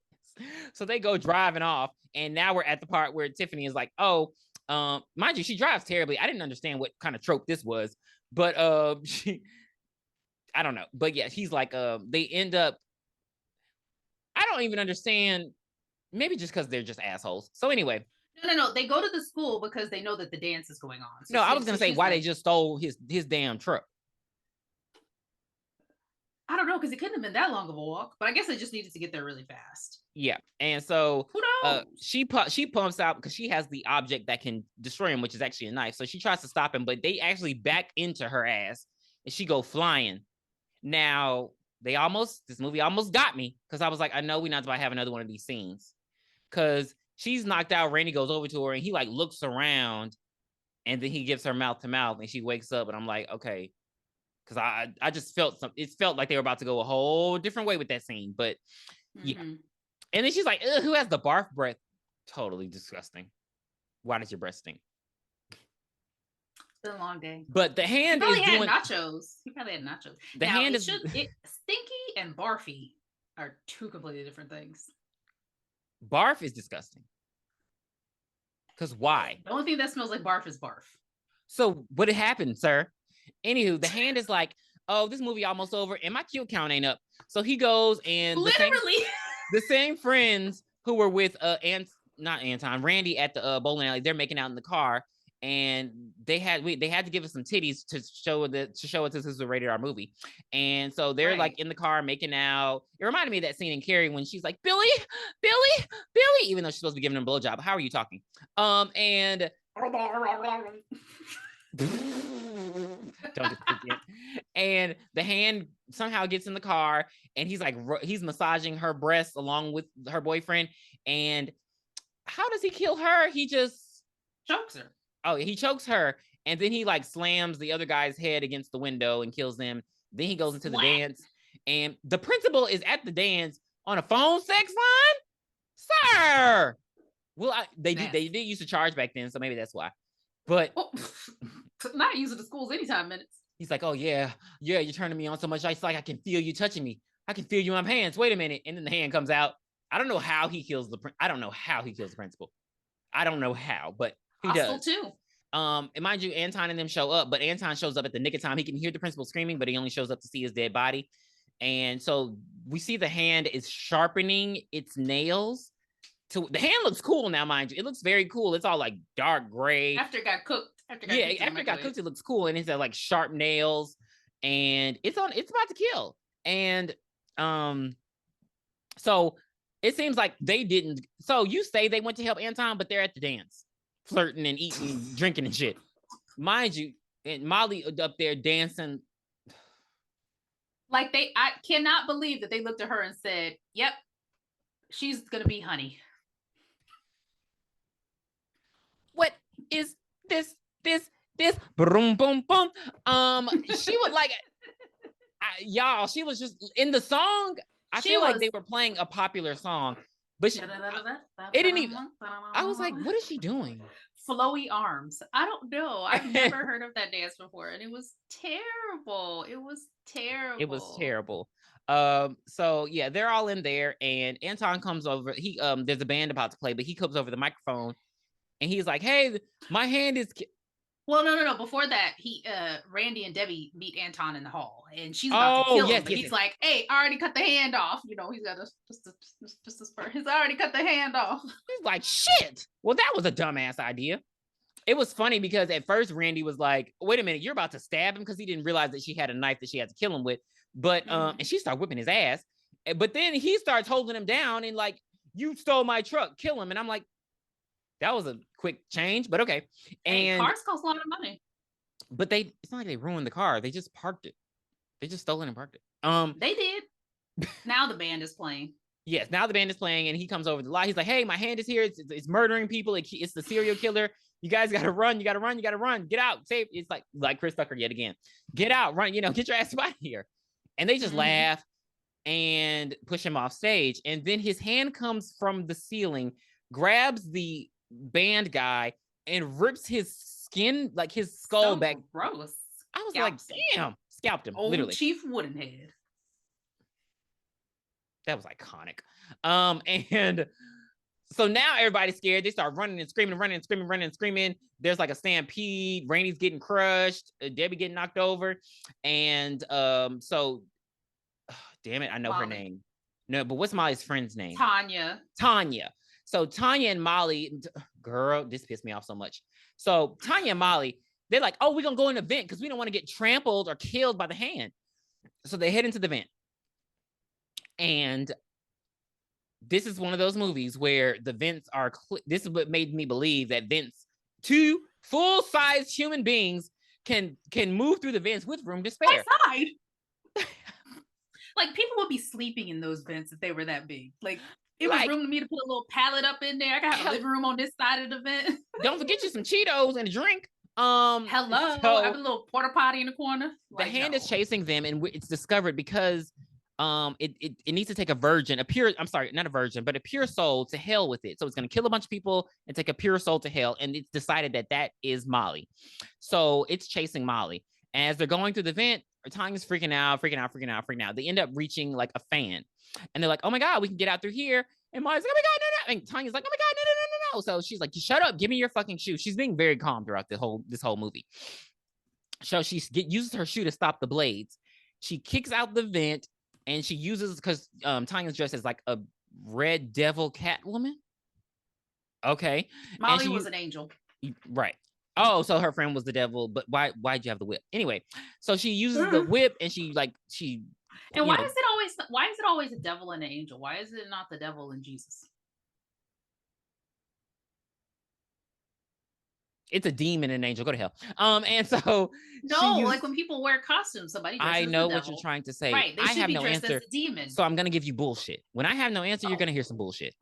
So they go driving off. And now we're at the part where Tiffany is like, oh, mind you, she drives terribly. I didn't understand what kind of trope this was, but I don't know. But yeah, he's like, they end up, I don't even understand. Maybe just because they're just assholes. So anyway. No. They go to the school because they know that the dance is going on. So I was going to say why they just stole his damn truck. I don't know, because it couldn't have been that long of a walk, but I guess they just needed to get there really fast. Yeah, and so who knows? She pumps out because she has the object that can destroy him, which is actually a knife. So she tries to stop him, but they actually back into her ass, and she go flying. Now this movie almost got me because I was like, I know we're not about to have another one of these scenes because she's knocked out. Randy goes over to her and he like looks around, and then he gives her mouth to mouth, and she wakes up, and I'm like, okay. Because I just it felt like they were about to go a whole different way with that scene. But yeah. And then she's like, who has the barf breath? Totally disgusting. Why does your breath stink? It's been a long day. But the hand is doing nachos. He probably had nachos. The hand is stinky and barfy are two completely different things. Barf is disgusting. Because why? The only thing that smells like barf is barf. So what happened, sir? Anywho, the hand is like, oh, this movie almost over, and my kill count ain't up. So he goes and literally the same friends who were with not Anton, Randy at the bowling alley, they're making out in the car, and they had to give us some titties to show it this is a rated R movie. And so they're like in the car making out. It reminded me of that scene in Carrie when she's like, Billy, even though she's supposed to be giving him a blowjob. How are you talking? And don't forget. And the hand somehow gets in the car, and he's massaging her breasts along with her boyfriend. And how does he kill her? He just chokes her. Oh, he chokes her, and then he like slams the other guy's head against the window and kills them. Then he goes into the dance, and the principal is at the dance on a phone sex line, sir. Well, they did used to charge back then, so maybe that's why. But not using the schools anytime minutes. He's like, oh yeah, you're turning me on so much. It's like I can feel you touching me. I can feel you in my pants. Wait a minute, and then the hand comes out, I don't know how he kills the principal. I don't know how, but he does too. And mind you, Anton and them show up, but Anton shows up at the nick of time. He can hear the principal screaming, but he only shows up to see his dead body. And so we see the hand is sharpening its nails. The hand looks cool now, mind you. It looks very cool. It's all like dark gray. After it got cooked. After it got cooked, it looks cool. And it's like sharp nails. And it's about to kill. And so it seems like they didn't. So you say they went to help Anton, but they're at the dance, flirting and eating, drinking and shit. Mind you, and Molly up there dancing. Like I cannot believe that they looked at her and said, "Yep, she's gonna be honey." What is this? Boom, boom, boom. She was like, y'all. She was just in the song. I feel like they were playing a popular song, but it didn't even. I was like, what is she doing? Flowy arms. I don't know. I've never heard of that dance before, and it was terrible. So yeah, they're all in there, and Anton comes over. He there's a band about to play, but he comes over the microphone, and he's like, "Hey, my hand is." Well, no. Before that, Randy and Debbie meet Anton in the hall, and she's about to kill him. But he's like, "Hey, I already cut the hand off." You know, he's got just a spur. He's already cut the hand off. He's like, "Shit." Well, that was a dumbass idea. It was funny because at first Randy was like, "Wait a minute, you're about to stab him," because he didn't realize that she had a knife that she had to kill him with. But and she started whipping his ass. But then he starts holding him down and like, "You stole my truck, kill him." And I'm like, that was a quick change, but okay. And cars cost a lot of money. But it's not like they ruined the car. They just parked it. They just stole it and parked it. They did. Now the band is playing. Yes, now the band is playing, and he comes over the lot. He's like, "Hey, my hand is here. It's murdering people. It's the serial killer. You guys got to run. You got to run. You got to run. Get out. Save." It's like Chris Tucker yet again. Get out. Run. Get your ass out of here. And they just laugh and push him off stage. And then his hand comes from the ceiling, grabs the band guy, and rips his skin, like his skull back. Gross. I was like, damn, scalped him. Old literally. Chief Woodenhead. That was iconic. And so now everybody's scared. They start running and screaming, running and screaming. There's like a stampede. Rainey's getting crushed. Debbie getting knocked over. And so, damn it, I know Molly. Her name. No, but what's Molly's friend's name? Tanya. So Tanya and Molly, girl, this pissed me off so much. So Tanya and Molly, they're like, "Oh, we're going to go in the vent because we don't want to get trampled or killed by the hand." So they head into the vent. And this is one of those movies where the vents are, this is what made me believe that vents, two full-size human beings can move through the vents with room to spare. Outside. Like, people would be sleeping in those vents if they were that big. Like, it was room for me to put a little pallet up in there. I got a living room on this side of the vent. Don't forget you some Cheetos and a drink. Hello. So, I have a little porta potty in the corner. The hand is chasing them, and it's discovered because it needs to take a pure soul to hell with it. So it's going to kill a bunch of people and take a pure soul to hell. And it's decided that is Molly. So it's chasing Molly. As they're going through the vent, Tanya's freaking out. They end up reaching like a fan, and they're like, "Oh my God, we can get out through here." And Molly's like, "Oh my God, no. And Tanya's like, "Oh my God, no. So she's like, "Shut up, give me your fucking shoe." She's being very calm throughout this whole movie. So she uses her shoe to stop the blades. She kicks out the vent, and she uses, because Tanya's dressed as like a red devil Catwoman. Okay. Molly was an angel. Right. Oh, so her friend was the devil, but why'd you have the whip? Anyway, so she uses the whip, and she. And why is it always a devil and an angel? Why is it not the devil and Jesus? It's a demon and an angel. Go to hell. And so like when people wear costumes, somebody. I know what you're trying to say. Right? They should be dressed as a demon. So I'm gonna give you bullshit. When I have no answer, you're gonna hear some bullshit.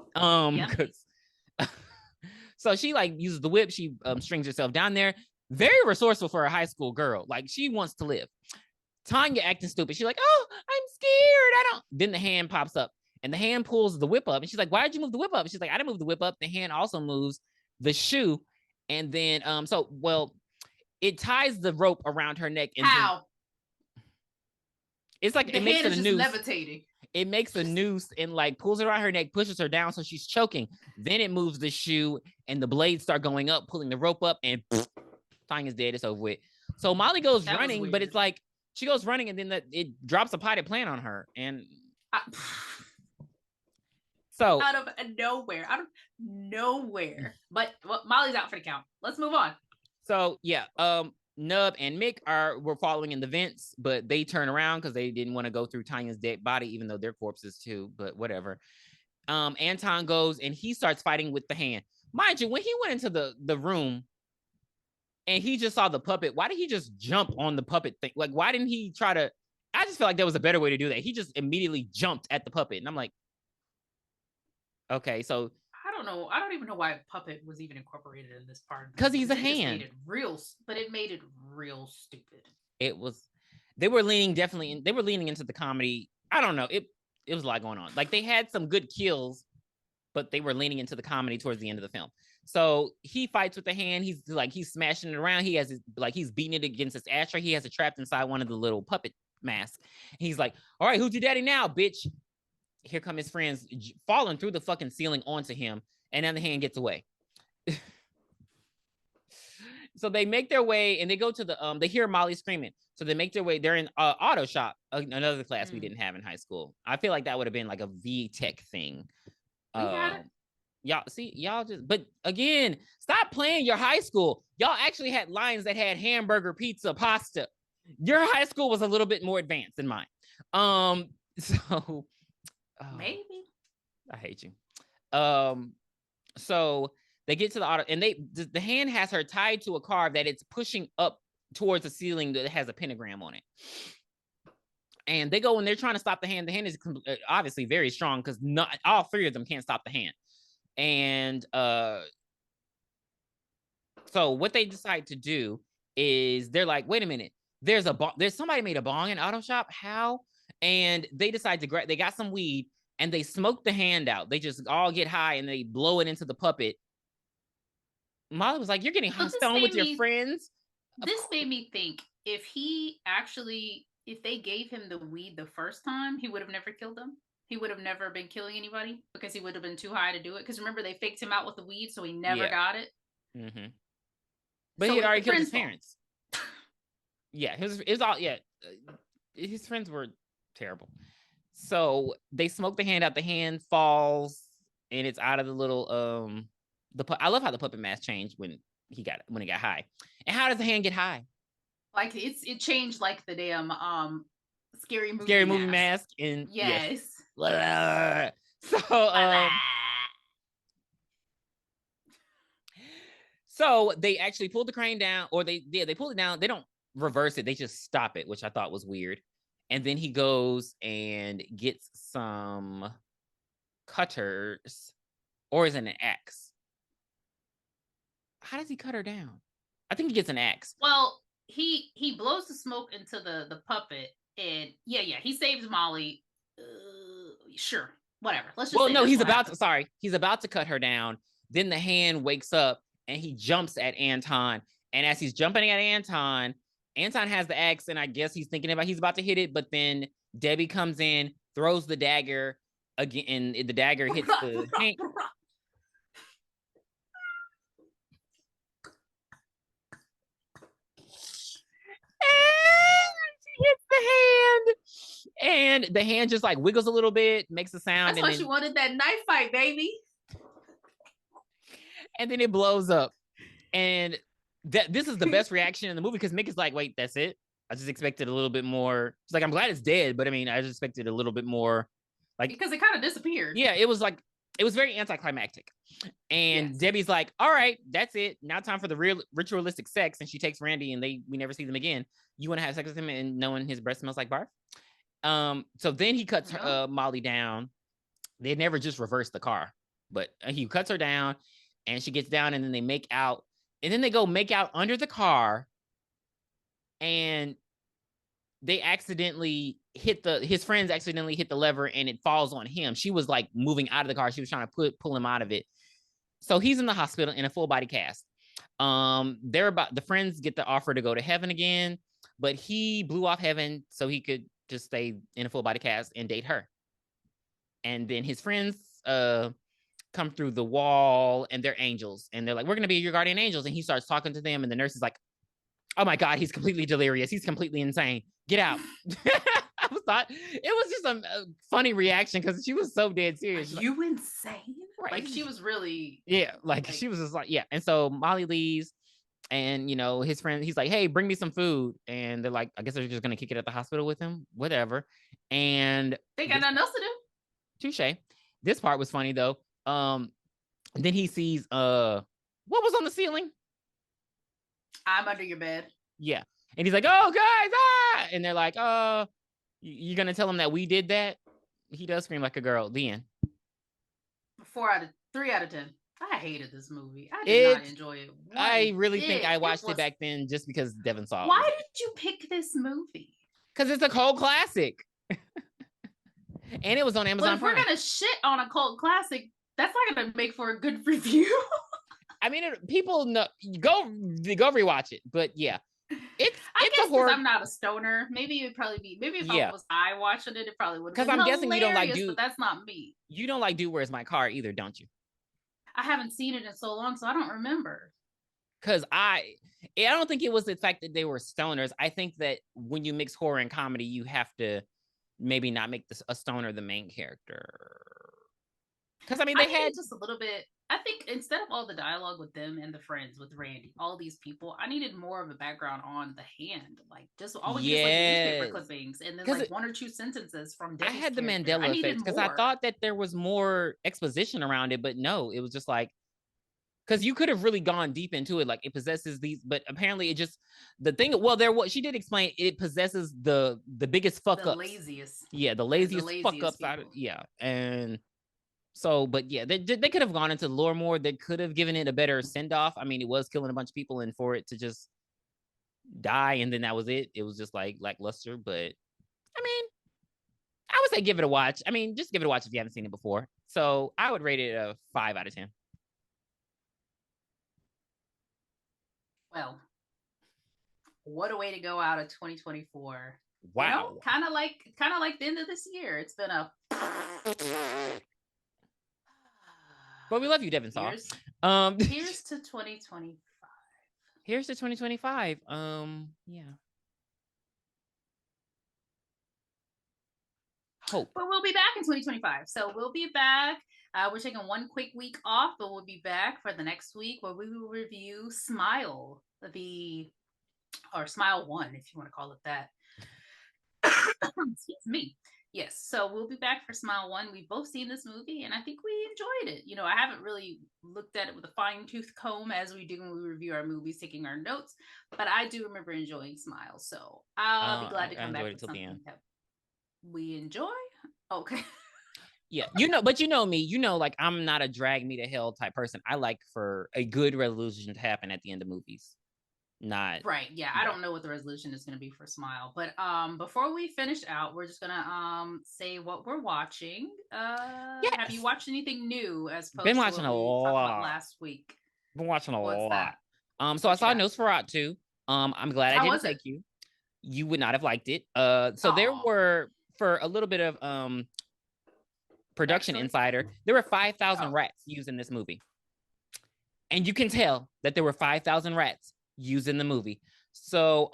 So she uses the whip. She strings herself down there. Very resourceful for a high school girl. Like, she wants to live. Tanya acting stupid. She's like, "Oh, I'm scared. Then the hand pops up, and the hand pulls the whip up. And she's like, "Why did you move the whip up?" She's like, "I didn't move the whip up. The hand also moves the shoe." And then, it ties the rope around her neck. And how? It's like it makes it a noose. Levitating. It makes a noose and like pulls it around her neck, pushes her down so she's choking. Then it moves the shoe and the blades start going up, pulling the rope up, and Tanya's dead. It's over with. So Molly goes running, but it's like she goes running and then it drops a potted plant on her. And so out of nowhere. But Molly's out for the count. Let's move on. So yeah, Nub and Mick were following in the vents, but they turn around because they didn't want to go through Tanya's dead body, even though they're corpses too. But whatever. Anton goes and he starts fighting with the hand. Mind you, when he went into the room and he just saw the puppet, why did he just jump on the puppet thing? Like, why didn't he try to? I just feel like there was a better way to do that. He just immediately jumped at the puppet, and I'm like, okay, so I don't know. I don't even know why puppet was even incorporated in this part. Because he's a hand. It made it real stupid. It was. They were leaning into the comedy. I don't know. It was a lot going on. Like they had some good kills, but they were leaning into the comedy towards the end of the film. So he fights with the hand. He's smashing it around. He has he's beating it against his ashtray. He has it trapped inside one of the little puppet masks. He's like, all right, who's your daddy now, bitch? Here come his friends falling through the fucking ceiling onto him. And then the hand gets away. So they make their way and they go to they hear Molly screaming. So they make their way. They're in auto shop, another class we didn't have in high school. I feel like that would have been like a V-Tech thing. Y'all just, but again, stop playing your high school. Y'all actually had lines that had hamburger, pizza, pasta. Your high school was a little bit more advanced than mine. So maybe I hate you. So they get to the auto and the hand has her tied to a car that it's pushing up towards the ceiling that has a pentagram on it. And they go and they're trying to stop the hand. The hand is obviously very strong because not all three of them can't stop the hand. And so what they decide to do is they're like, wait a minute, there's somebody made a bong in auto shop. How? And they decide to they got some weed and they smoke the hand out. They just all get high and they blow it into the puppet. Molly was like, you're getting stoned with your friends. This made me think if they gave him the weed the first time, he would have never killed them. He would have never been killing anybody because he would have been too high to do it. Because remember, they faked him out with the weed, so he never got it. Mm-hmm. But he had already killed his parents. Yeah, his friends were terrible. So they smoke the hand out. The hand falls, and it's out of the little I love how the puppet mask changed when it got high. And how does the hand get high? Like it changed like the damn scary movie mask. And yes. So they actually pulled the crane down, or they pull it down. They don't reverse it. They just stop it, which I thought was weird. And then he goes and gets some cutters, or is it an axe? How does he cut her down? I think he gets an axe. Well, he blows the smoke into the puppet, and he saves Molly. Sure, whatever. Let's just. Well, no, he's about to cut her down. Then the hand wakes up and he jumps at Anton. And as he's jumping at Anton has the axe, and I guess he's about to hit it. But then Debbie comes in, throws the dagger again, and the dagger hits the hand. Hits the hand, and the hand just like wiggles a little bit, makes a sound. That's why she wanted that knife fight, baby. And then it blows up, and this is the best reaction in the movie because Mick is like, "Wait, that's it? I just expected a little bit more." She's like, "I'm glad it's dead, but I mean, I just expected a little bit more." Like because it kind of disappeared. Yeah, it was very anticlimactic. And Debbie's like, all right, that's it. Now time for the real ritualistic sex. And she takes Randy and we never see them again. You want to have sex with him and knowing his breath smells like barf? So then he cuts Molly down. They never just reverse the car, but he cuts her down and she gets down and then they make out. And then they go make out under the car. And they his friends accidentally hit the lever and it falls on him. She was like moving out of the car. She was trying to pull him out of it. So he's in the hospital in a full body cast. The friends get the offer to go to heaven again, but he blew off heaven so he could just stay in a full body cast and date her. And then his friends come through the wall, and they're angels, and they're like, we're gonna be your guardian angels. And he starts talking to them, and the nurse is like, oh my God, he's completely delirious, he's completely insane, get out. I thought it was just a funny reaction because she was so dead serious. Are you insane? Right. Like she was really, like she was just like, yeah. And so Molly leaves, and his friend, he's like, hey, bring me some food. And they're like, I guess they're just gonna kick it at the hospital with him, whatever. And they got nothing else to do. Touche. This part was funny though. Then he sees what was on the ceiling? I'm under your bed. Yeah. And he's like, oh guys, ah! And they're like, you're gonna tell him that we did that? He does scream like a girl. The end. 3 out of 10. I hated this movie. I did not enjoy it. I really think I watched it back then just because Devin saw it. Why did you pick this movie? Because it's a cult classic. And it was on Amazon Prime. If we're gonna shit on a cult classic, that's not gonna make for a good review. I mean, people know, go rewatch it. But yeah, it's a horror. I'm not a stoner. Maybe it'd probably be. Maybe if I watching it, it probably would. Because I'm guessing you don't like Dude. But that's not me. You don't like Dude, Where's My Car either, don't you? I haven't seen it in so long, so I don't remember. Because I don't think it was the fact that they were stoners. I think that when you mix horror and comedy, you have to maybe not make a stoner the main character. Because I mean, they had just a little bit. I think instead of all the dialogue with them and the friends with Randy, all these people, I needed more of a background on the hand, like just always just like newspaper clippings, and then like 1 or 2 sentences from. I had the Mandela effect because I thought that there was more exposition around it, but no, it was just like, because you could have really gone deep into it, like it possesses these, but apparently it just the thing. Well, she did explain it possesses the biggest fuck ups, laziest, the laziest fuck ups out of and. So, but yeah, they could have gone into lore more. They could have given it a better send off. I mean, it was killing a bunch of people, and for it to just die and then that was it. It was just like lackluster. But I mean, I would say give it a watch. I mean, just give it a watch if you haven't seen it before. So I would rate it a 5 out of 10. Well, what a way to go out of 2024. Wow. Kind of like the end of this year. It's been a. But we love you, Devin Saw. Here's to 2025. Here's to 2025. Yeah. Hope. But we'll be back in 2025. So we'll be back. We're taking 1 quick week off, but we'll be back for the next week where we will review Smile, or Smile 1, if you want to call it that. Excuse me. Yes, so we'll be back for Smile 1. We've both seen this movie, and I think we enjoyed it. I haven't really looked at it with a fine-tooth comb as we do when we review our movies, taking our notes, but I do remember enjoying Smile, so I'll be glad to come back with something that we enjoy. Okay. Yeah, but me, like I'm not a drag me to hell type person. I like for a good resolution to happen at the end of movies. Not right. Yeah, I don't know what the resolution is going to be for Smile, but before we finish out, we're just gonna say what we're watching. Yes. Have you watched anything new? As opposed been watching to a lot last week. Been watching a lot. So I saw Nosferatu. I'm glad I didn't take you. You would not have liked it. So there were, for a little bit of production insider, there were 5,000 rats used in this movie, and you can tell that there were 5,000 rats used in the movie. So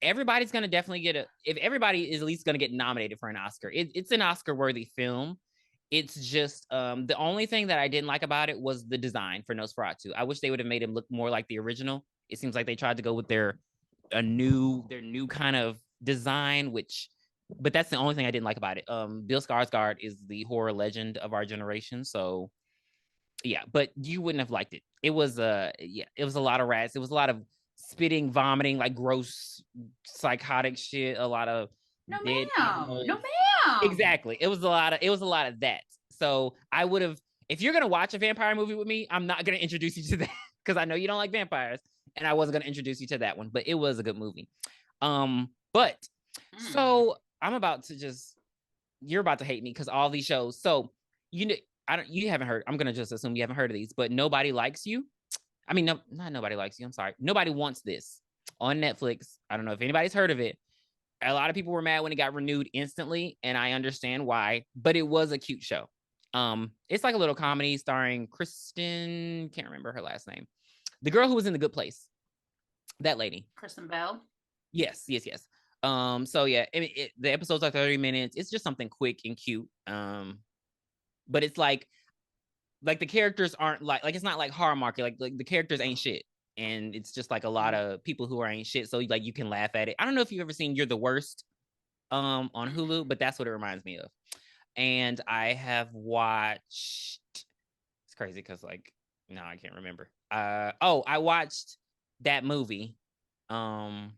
everybody's gonna definitely if everybody is at least gonna get nominated for an Oscar. It's an Oscar worthy film. It's just the only thing that I didn't like about it was the design for Nosferatu. I wish they would have made him look more like the original. It seems like they tried to go with their new kind of design, but that's the only thing I didn't like about it. Bill Skarsgård is the horror legend of our generation, so yeah, but you wouldn't have liked it. It was it was a lot of rats. It was a lot of spitting, vomiting, like gross, psychotic shit. A lot of no ma'am. Exactly. It was a lot of that. So I would have, if you're gonna watch a vampire movie with me, I'm not gonna introduce you to that because I know you don't like vampires, and I wasn't gonna introduce you to that one. But it was a good movie. So I'm about to you're about to hate me because all these shows. So you haven't heard. I'm gonna just assume you haven't heard of these, but Nobody Likes You. I mean, no, not Nobody Likes You. I'm sorry. Nobody Wants This on Netflix. I don't know if anybody's heard of it, A lot of people were mad when it got renewed instantly, and I understand why, but it was a cute show. It's like a little comedy starring Kristen, can't remember her last name. The girl who was in The Good Place. That lady. Kristen Bell. Yes. So yeah, the episodes are 30 minutes. It's just something quick and cute. But it's like the characters aren't like it's not like horror market. Like the characters ain't shit. And it's just like a lot of people who are ain't shit. So like you can laugh at it. I don't know if you've ever seen You're the Worst on Hulu, but that's what it reminds me of. And I have watched, it's crazy because like no, I can't remember. I watched that movie. It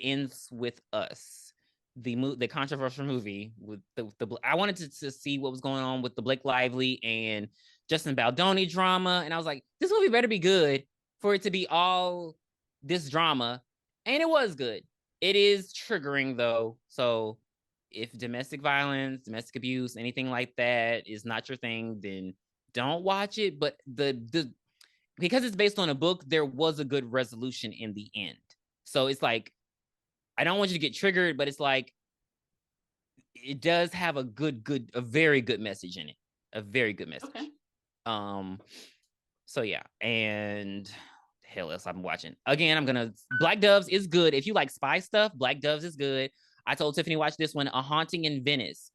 Ends with Us, the controversial movie with the I wanted to see what was going on with the Blake Lively and Justin Baldoni drama, and I was like, this movie better be good for it to be all this drama, and it was good. It is triggering though, so if domestic violence, domestic abuse, anything like that is not your thing, then don't watch it. But the because it's based on a book, there was a good resolution in the end. So it's like, I don't want you to get triggered, but it's like, it does have a very good message in it. A very good message. Okay. So yeah, and hell else I'm watching. Again, Black Doves is good. If you like spy stuff, Black Doves is good. I told Tiffany watch this one, A Haunting in Venice.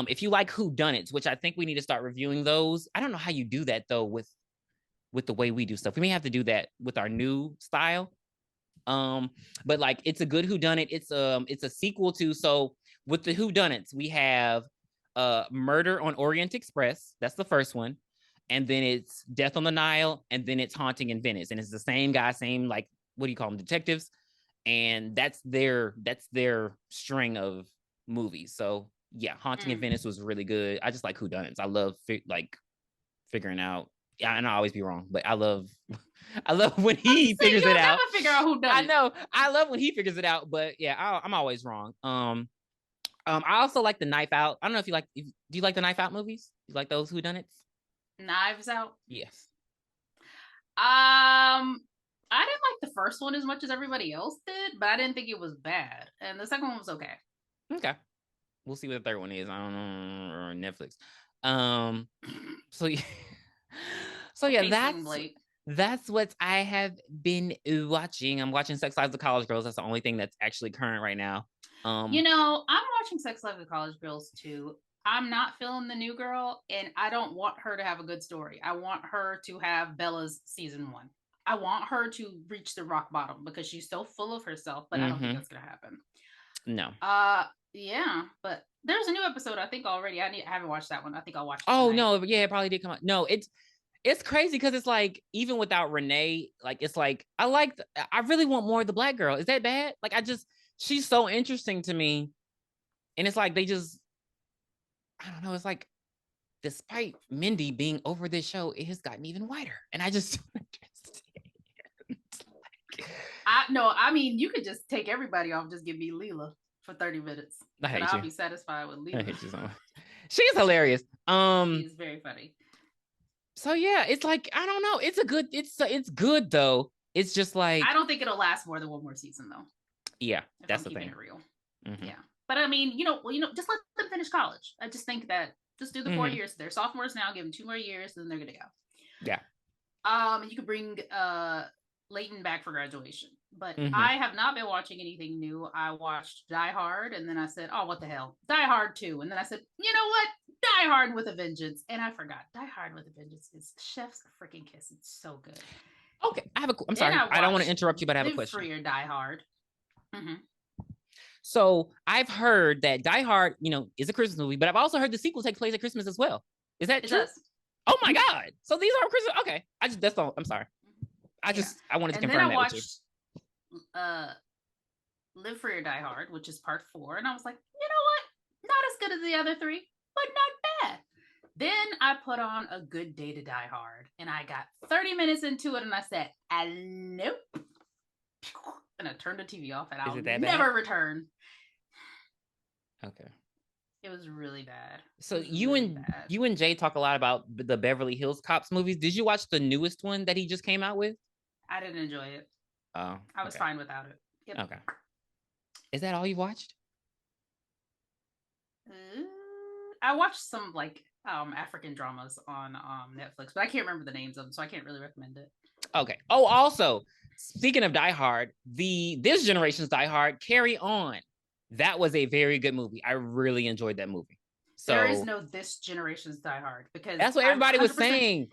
If you like whodunits, which I think we need to start reviewing those. I don't know how you do that though with the way we do stuff. We may have to do that with our new style. But like it's a good whodunit. It's a sequel to, so with the whodunits, we have Murder on Orient Express. That's the first one. And then it's Death on the Nile, and then it's Haunting in Venice. And it's the same guy, same like, what do you call them, detectives? And that's their string of movies. So yeah, Haunting in Venice was really good. I just like whodunits. I love figuring out. Yeah, and I always be wrong, but I love when he figures it out. Never figure out who does it. I know. I love when he figures it out, but yeah, I'm always wrong. I also like the Knife Out. I don't know if you like. Do you like the Knife Out movies? You like those whodunits? Knives Out. Yes. I didn't like the first one as much as everybody else did, but I didn't think it was bad, and the second one was okay. Okay. We'll see what the third one is. I don't know, or Netflix. So yeah, that's what I have been watching. I'm watching Sex Lives of College Girls. That's the only thing that's actually current right now. I'm watching Sex Lives of College Girls too. I'm not feeling the new girl, and I don't want her to have a good story. I want her to have Bella's season 1. I want her to reach the rock bottom because she's so full of herself, but I don't think that's gonna happen. No. Yeah, but there's a new episode I think already. I haven't watched that one. I think I'll watch it tonight. No, yeah, it probably did come out. No, it's crazy because it's like, even without Renee, like it's like I really want more of the Black girl. Is that bad? Like she's so interesting to me, and it's like they just, I don't know. It's like, despite Mindy being over this show, it has gotten even whiter, and I just I mean, you could just take everybody off, just give me Leela for 30 minutes. I'll be satisfied with Leela. I hate you so much. She's hilarious. She's very funny. So yeah, it's like, I don't know. It's good though. It's just like, I don't think it'll last more than one more season though. Yeah, that's the thing. It real. Mm-hmm. Yeah, but I mean, just let them finish college. I just think that just do the 4 years. They're sophomores now. Give them 2 more years, and then they're gonna go. Yeah. You could bring Leighton back for graduation, but I have not been watching anything new. I watched Die Hard, and then I said, "Oh, what the hell, Die Hard 2," and then I said, "You know what? Die Hard with a Vengeance," and I forgot. Die Hard with a Vengeance is chef's freaking kiss. It's so good. Okay, I'm sorry. I don't want to interrupt you, but I have a question. Live Free or Die Hard. So I've heard that Die Hard, is a Christmas movie, but I've also heard the sequel takes place at Christmas as well. Is that true? Does. Oh my God! So these are Christmas. Okay, that's all. I'm sorry. I wanted to confirm that with you. And then I watched Live Free or Die Hard, which is part 4, and I was like, you know what? Not as good as the other 3, but not bad. Then I put on A Good Day to Die Hard, and I got 30 minutes into it, and I said, nope. And I turned the TV off, and I'll never return. Okay. It was really bad. So you and Jay talk a lot about the Beverly Hills Cops movies. Did you watch the newest one that he just came out with? I didn't enjoy it. Oh, I was fine without it. Yep. Okay. Is that all you watched? I watched some like African dramas on Netflix, but I can't remember the names of them, so I can't really recommend it. Okay. Oh, also, speaking of Die Hard, this generation's Die Hard, Carry On. That was a very good movie. I really enjoyed that movie. So there is no this generation's Die Hard because that's what everybody was saying.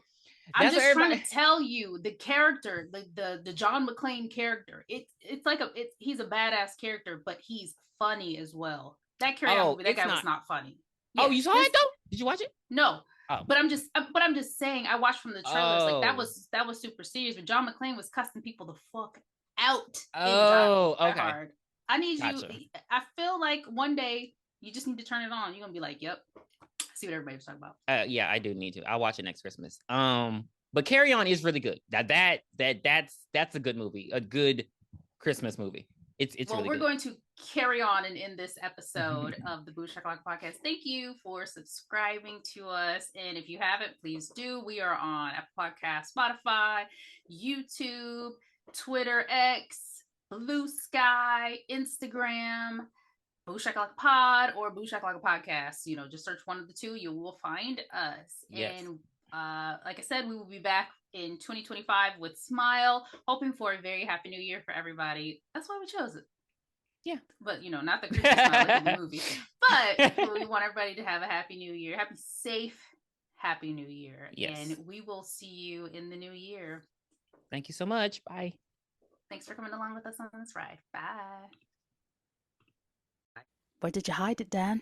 I'm just trying to tell you the character, the John McClane character. It's like he's a badass character, but he's funny as well. That Carry On movie, that guy was not funny. Yeah, you saw it though? Did you watch it? No. Oh. But I'm just saying, I watched from the trailers. Like that was super serious. But John McClane was cussing people the fuck out. Oh, okay. Hard. I need you. I feel like one day you just need to turn it on. You're gonna be like, "Yep, I see what everybody was talking about." Yeah, I do need to. I'll watch it next Christmas. But Carry On is really good. That's a good movie. A good Christmas movie. It's really we're good. going to carry on and end this episode of the Booshakalaka podcast. Thank you for subscribing to us. And if you haven't, please do. We are on Apple Podcasts, Spotify, YouTube, Twitter, X, BlueSky, Instagram, Booshakalakapod or Booshakalakapodcast. You know, just search one of the two. You will find us. Yes. And like I said, we will be back in 2025 with Smile, hoping for a very happy new year for everybody. That's why we chose it. Yeah. But, you know, not the Christmas Smile like in the movie. But we want everybody to have a happy new year. Happy, safe, happy new year. Yes. And we will see you in the new year. Thank you so much. Bye. Thanks for coming along with us on this ride. Bye. Where did you hide it, Dan?